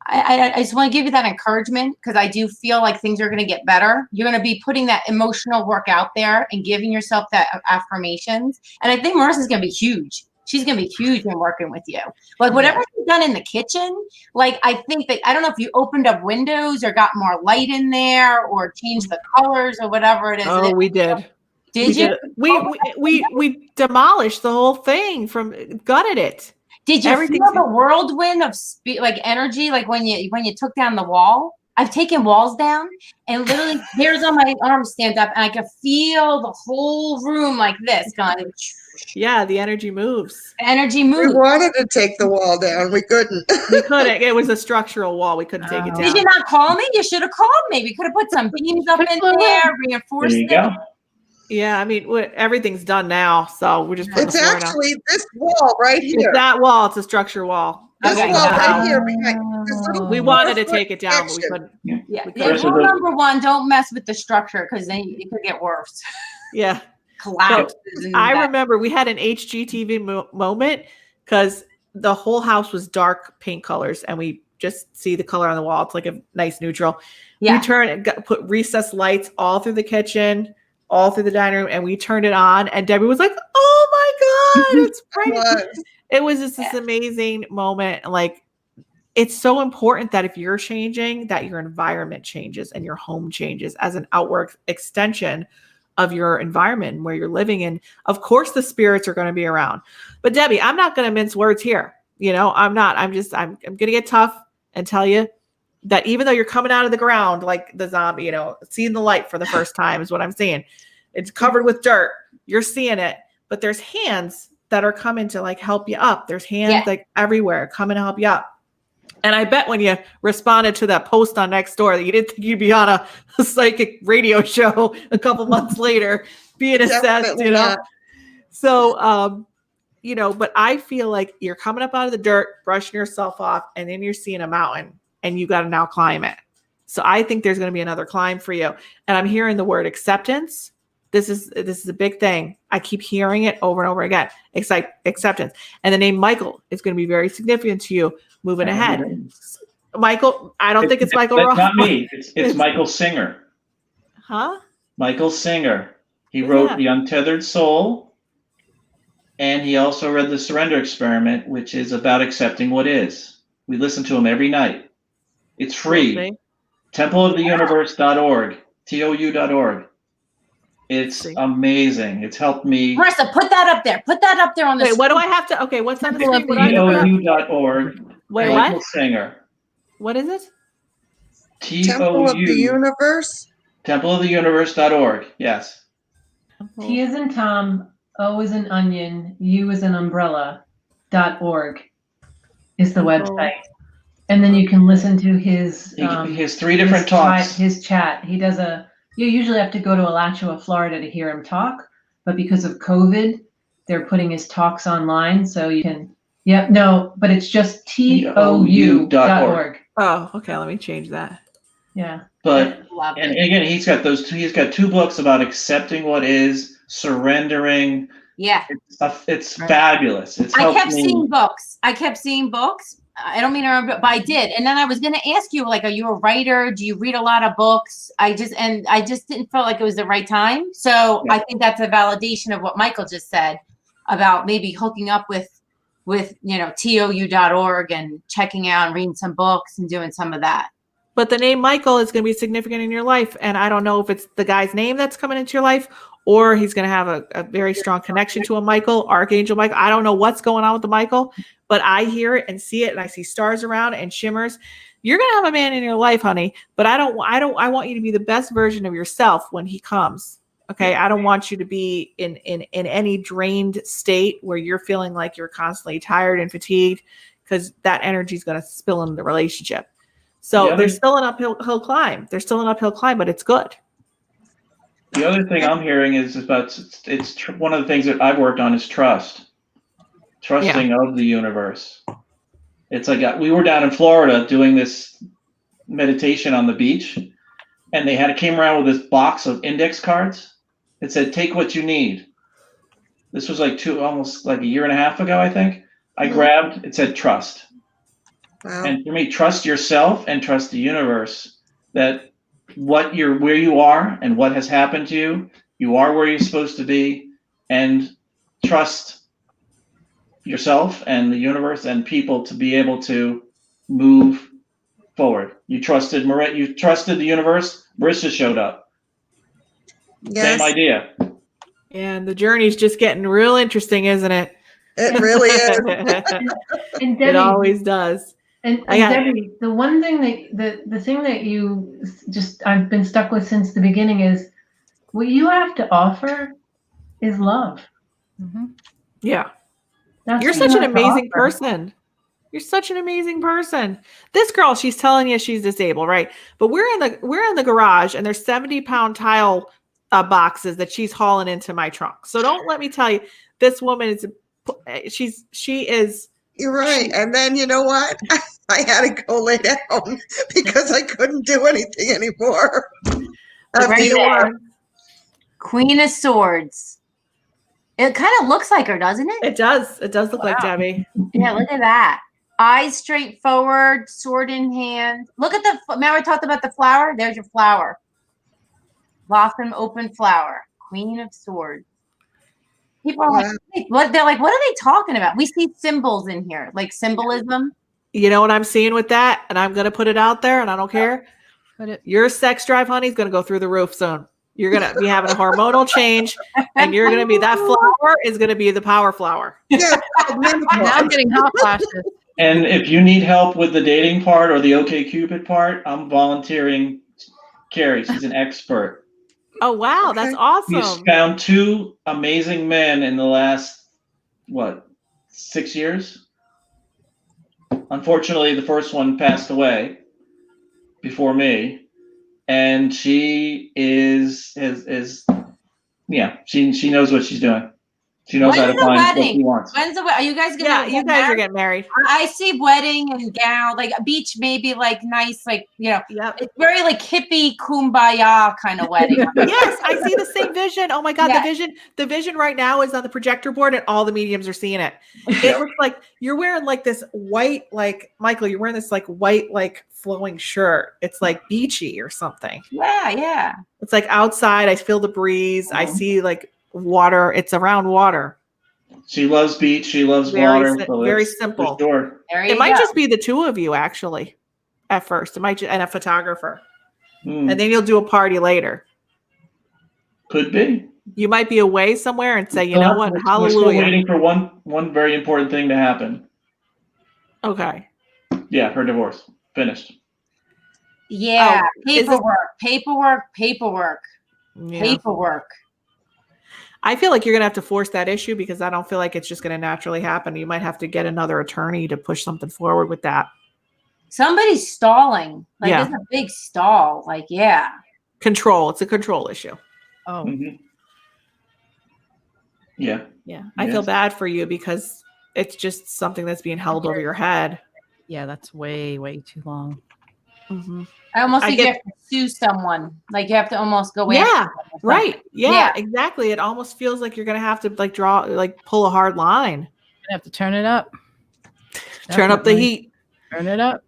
I just want to give you that encouragement, because I do feel like things are going to get better. You're going to be putting that emotional work out there and giving yourself that affirmations. And I think Marisa's going to be huge. She's going to be huge in working with you. Like, whatever you've done in the kitchen, like, I think that, I don't know if you opened up windows or got more light in there or changed the colors or whatever it is. Oh, we did. Did you? We demolished the whole thing, gutted it. Did you feel the whirlwind of energy, like when you took down the wall? I've taken walls down, and literally hairs on my arm stand up, and I could feel the whole room like this going. Yeah, the energy moves. Energy moves. We wanted to take the wall down. We couldn't. We couldn't. It was a structural wall. We couldn't take it down. Did you not call me? You should have called me. We could have put some beams up in there, reinforced it. Go. Yeah, I mean, everything's done now, so we're just putting It's the floor down. actually this wall right here. It's that wall. It's a structure wall. This Okay. wall right here behind this little. We wanted to take it down, but we section. couldn't. Yeah. First of Rule all- number one: don't mess with the structure, because then it could get worse. Yeah. Collapses. I remember we had an HGTV moment, because the whole house was dark paint colors, and we just see the color on the wall. It's like a nice neutral. Yeah. We put recessed lights all through the kitchen, all through the dining room, and we turned it on, and Debbie was like, "Oh my God, it's bright." It was just this amazing moment. Like, it's so important that if you're changing, that your environment changes and your home changes as an outward extension of your environment where you're living in. Of course, the spirits are going to be around. But Debbie, I'm not going to mince words here. I'm not. I'm going to get tough and tell you that even though you're coming out of the ground like the zombie, seeing the light for the first time is what I'm saying. It's covered with dirt. You're seeing it, but there's hands that are coming to like help you up. There's hands like everywhere coming to help you up. And I bet when you responded to that post on Nextdoor that you didn't think you'd be on a psychic radio show a couple months later, being assessed, Not. So, but I feel like you're coming up out of the dirt, brushing yourself off, and then you're seeing a mountain and you got to now climb it. So I think there's going to be another climb for you. And I'm hearing the word acceptance. This is a big thing. I keep hearing it over and over again. Acceptance. And the name Michael is going to be very significant to you moving ahead. Michael, I don't think it's Michael That's Ross. not me. It's Michael Singer. Huh? Michael Singer. He Who's wrote that? The Untethered Soul, and he also read The Surrender Experiment, which is about accepting what is. We listen to him every night. It's free. Okay. Templeoftheuniverse.org. TOU.org. It's amazing. It's helped me. Marisa, put that up there. Put that up there on the Wait, what do I have to? Okay, what's on the screen? Temple of What do I have to put up? TOU.org. Wait, Michael what? Singer. What is it? Temple of the TOU. Universe. Templeoftheuniverse.org. Yes. T is in Tom, O is an onion, U is an umbrella.org is the website. And then you can listen to his He has 3 different talks. His chat. You usually have to go to Alachua, Florida to hear him talk, but because of COVID, they're putting his talks online. So you can, but it's just TOU.org. Oh, okay. Let me change that. Yeah. But and again, he's got 2 books about accepting what is, surrendering, Yeah. It's Right. fabulous. It's I helped kept me. seeing books. I don't mean to remember, but I did. And then I was going to ask you, like, are you a writer? Do you read a lot of books? I just didn't feel like it was the right time. So Yeah. I think that's a validation of what Michael just said about maybe hooking up with tou.org and checking out and reading some books and doing some of that. But the name Michael is going to be significant in your life. And I don't know if it's the guy's name that's coming into your life or he's going to have a very strong connection to a Michael, Archangel Michael. I don't know what's going on with the Michael, but I hear it and see it. And I see stars around and shimmers. You're going to have a man in your life, honey, but I want you to be the best version of yourself when he comes. Okay. I don't want you to be in any drained state where you're feeling like you're constantly tired and fatigued, because that energy is going to spill into the relationship. So there's still an uphill climb. There's still an uphill climb, but it's good. The other thing I'm hearing is about one of the things that I've worked on is trusting of the universe. It's like we were down in Florida doing this meditation on the beach, and they came around with this box of index cards. It said, "Take what you need." This was almost like a year and a half ago, I think. I grabbed. It said, "Trust." Wow. And for me, trust yourself and trust the universe that where you are and what has happened to you are where you're supposed to be, and trust yourself and the universe and people to be able to move forward. You trusted the universe. Marisa showed up. Yes, Same idea. And the journey's just getting real interesting, isn't it? it really is. And Debbie, It always does. And Debbie, the one thing the thing that you I've been stuck with since the beginning is what you have to offer is love. Mm-hmm. Yeah. That's You're what such you an have to amazing offer. person. You're such an amazing person. This girl, she's telling you she's disabled, right? But we're in the garage and there's 70-pound tile boxes that she's hauling into my trunk. So don't let me tell you, this woman is she is. You're right. And then you know what? I had to go lay down because I couldn't do anything anymore. Right After you there. were. Queen of Swords. It kind of looks like her, doesn't it? It does. It does look like Wow. Debbie. Yeah, look at that. Eyes straight forward, sword in hand. Look at remember I talked about the flower? There's your flower. Blossom, open flower. Queen of Swords. People are like, they're like, what are they talking about? We see symbols in here, like symbolism. You know what I'm seeing with that? And I'm going to put it out there and I don't care. Your sex drive, honey, is going to go through the roof soon. You're going to be having a hormonal change and you're going to be, that flower is going to be the power flower. Yeah, Now I'm getting hot flashes. And if you need help with the dating part or the OkCupid part, I'm volunteering Carrie. She's an expert. Oh, wow. That's She's awesome. found 2 amazing men in the last, 6 years? Unfortunately, the first one passed away before me. And she she knows what she's doing. She knows how to find what she wants. When's the wedding? Are you guys gonna? Yeah, you guys are getting married. I see wedding and gown, like a beach, maybe like nice, like Yep. it's very like hippie kumbaya kind of wedding. Yes, I see the same vision. Oh my God, Yes. the vision right now is on the projector board and all the mediums are seeing it. It looks like you're wearing like this white, like Michael, you're wearing this like white, like flowing shirt. It's like beachy or something. Yeah. It's like outside. I feel the breeze. I see like water. It's around water. She loves beach. She loves Very water. So very it's simple. for sure. It might just be the 2 of you actually at first. It might and a photographer. And then you'll do a party later. Could be. You might be away somewhere and say, you know what? We're Hallelujah. still waiting for one very important thing to happen. Okay. Yeah, her divorce. Finished. Yeah. Oh, Paperwork. Yeah. I feel like you're going to have to force that issue because I don't feel like it's just going to naturally happen. You might have to get another attorney to push something forward with that. Somebody's stalling. Like Yeah. it's a big stall. Like, yeah. Control. It's a control issue. Oh, Mm-hmm. Yeah. Yeah. I feel bad for you because it's just something that's being held over your head. yeah, that's way, way too long. Mhm. I almost I think you have to sue someone. Like you have to almost go in. Yeah, right. Yeah, Yeah. exactly. It almost feels like you're gonna have to pull a hard line. Gonna have to turn it up. Turn up the Definitely. heat. Turn it up.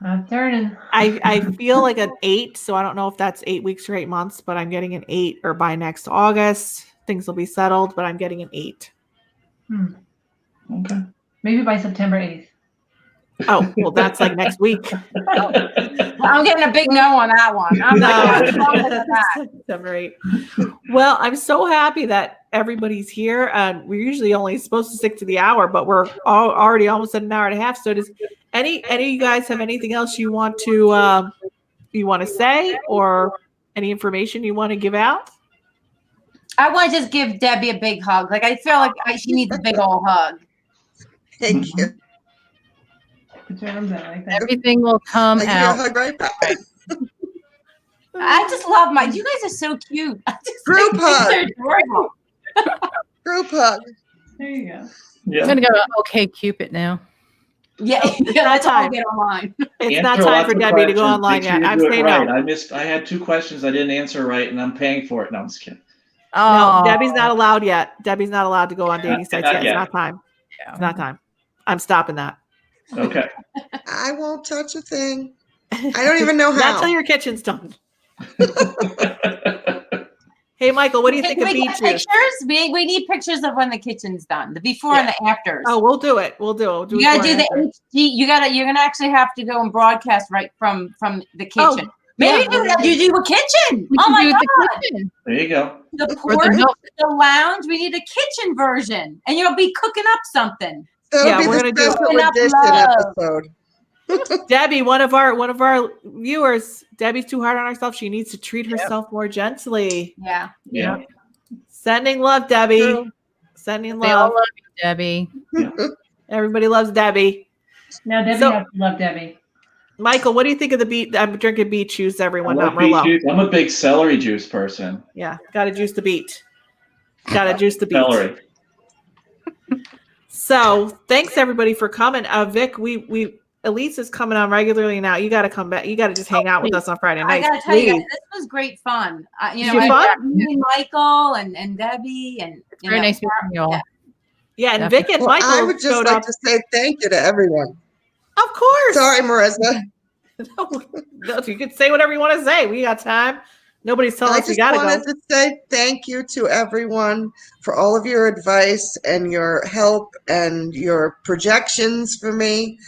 I'm turning. I feel like an 8, so I don't know if that's 8 weeks or 8 months, but I'm getting an 8, or by next August things will be settled, but I'm getting an 8. Okay. Maybe by September 8th. Oh, well, that's like next week. I'm getting a big no on that one. I'm like, September 8. Well, I'm so happy that everybody's here. We're usually only supposed to stick to the hour, but we're already almost at an hour and a half. So does any of you guys have anything else you want to say, or any information you want to give out? I want to just give Debbie a big hug. Like I feel like she needs a big old hug. Thank you. Put your arms out like that. Everything will come I give you a out. hug right back. I just love you guys are so cute. I just Group think hug. they're adorable. Group hug. There you go. Yeah. I'm gonna go okay Cupid now. Yeah, let's all get online. It's not Answer time lots for of Debbie to go questions. online Make sure yet. you I'm do it saying right. no. I had 2 questions I didn't answer right, and I'm paying for it. No, I'm just kidding. No, Oh, Debbie's not allowed yet. Debbie's not allowed to go on dating sites Not yet. yet. It's not time. Yeah. It's not time. I'm stopping that. Okay. I won't touch a thing. I don't even know Not how. till your kitchen's done. Hey, Michael, what do you think of we beet get juice? pictures? We need pictures of when the kitchen's done, the before and the afters. Oh, we'll do it. We'll do it. You gotta do the HD. You're gonna actually have to go and broadcast right from the kitchen. Oh, Maybe yeah. you do a kitchen. We Oh can my do god! the kitchen. There you go. The Or porch, the milk. the lounge. We need a kitchen version, and you'll be cooking up something. That'll Yeah, be we're the gonna do special enough edition love. episode. Debbie, one of our viewers, Debbie's too hard on herself. She needs to treat herself more gently. Yeah. Yeah. Sending love, Debbie. True. Sending They all love. love you, Debbie. Everybody loves Debbie. Now Debbie So- has to love Debbie. Michael, what do you think of the beet? I'm drinking beet juice, everyone, I not love beet Merlot. juice. I'm a big celery juice person. Yeah, gotta juice the beet. Gotta juice the beet. Celery. So thanks everybody for coming. Vic, Elise is coming on regularly now. You gotta come back. You gotta just hang out with us on Friday I nights. gotta tell you, please. guys, this was great fun. Did you have fun? meeting Michael and Debbie and Very nice meeting you all. Yeah. Yeah, and Vic and Well, I Michael would just showed like up. to say thank you to everyone. Of course. Sorry, Marisa. No, you can say whatever you want to say. We got time. Nobody's telling I us we just gotta wanted go. to say thank you to everyone for all of your advice and your help and your projections for me.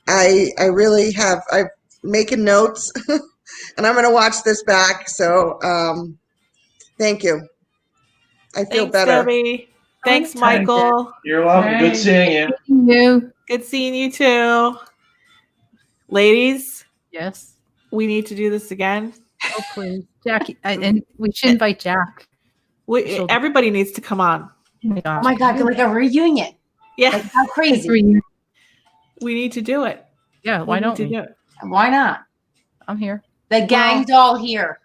I really have. I'm making notes, and I'm going to watch this back. So thank you. I feel Thanks, better. Debbie. Thanks, Anytime, Michael. You're welcome. Good Right. seeing you. You. Good seeing you too. Ladies, Yes. we need to do this again. Oh, please. Jackie. And we should invite Jack. Everybody needs to come on. Oh my gosh. Oh my god, like a reunion. Yeah, Like how crazy. we need to do it. Yeah, why don't we? we? Do it. Why not? I'm here. The gang's all here.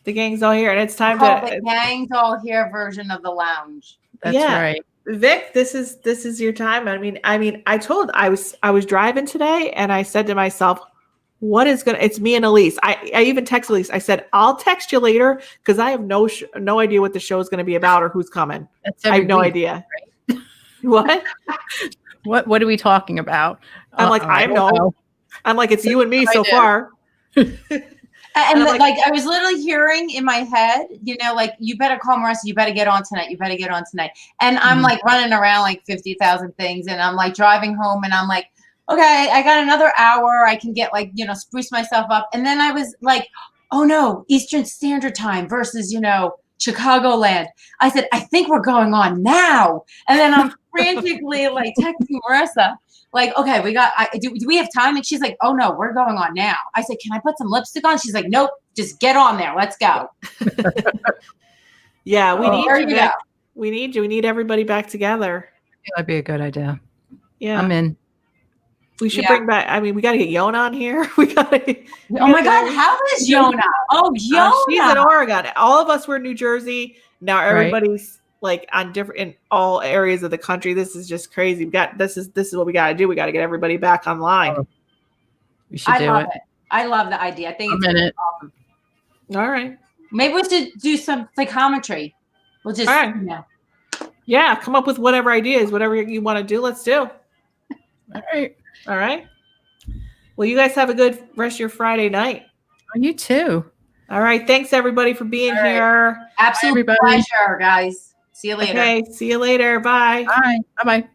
The gang's all here, and it's time Call the to. gang's all here version of the lounge. That's Yeah. right. Vic, this is your time. I mean, I was driving today, and I said to myself, "What is gonna?" It's me and Elise. I even texted Elise. I said, "I'll text you later because I have no idea what the show is going to be about or who's coming. That's I have no week. idea." What? What are we talking about? I'm like, I don't know. I'm like, it's you and me I so do. far. And I'm like I was literally hearing in my head, like, you better call Marissa, you better get on tonight, you better get on tonight. And I'm like running around like 50,000 things, and I'm like driving home, and I'm like, okay, I got another hour, I can get like, spruce myself up. And then I was like, oh no, Eastern Standard Time versus, Chicagoland. I said, I think we're going on now. And then I'm frantically like texting Marissa, like, okay, do we have time? And she's like, oh no, we're going on now. I said, can I put some lipstick on? She's like, nope, just get on there. Let's go. Yeah, we need There you. you Vic. go. We need you. We need everybody back together. That'd be a good idea. Yeah, I'm in. we should Yeah. bring back. I mean, we got to get Yona on here. We got to. Oh my God, how is Yona? Oh, Yona. She's in Oregon. All of us were in New Jersey. Now everybody's like on different in all areas of the country. This is just crazy. This is what we got to do. We got to get everybody back online. We should I do love it. it. I love the idea. I think A it's minute. awesome. All right. Maybe we should do some psychometry. We'll just, All right. you know. Yeah, come up with whatever ideas, whatever you want to do. Let's do. All right. All right. Well, you guys have a good rest of your Friday night. Oh, you too. All right. Thanks everybody for being All right. here. Absolute everybody. pleasure, guys. See you later. Okay. See you later. Bye. Bye. Bye-bye.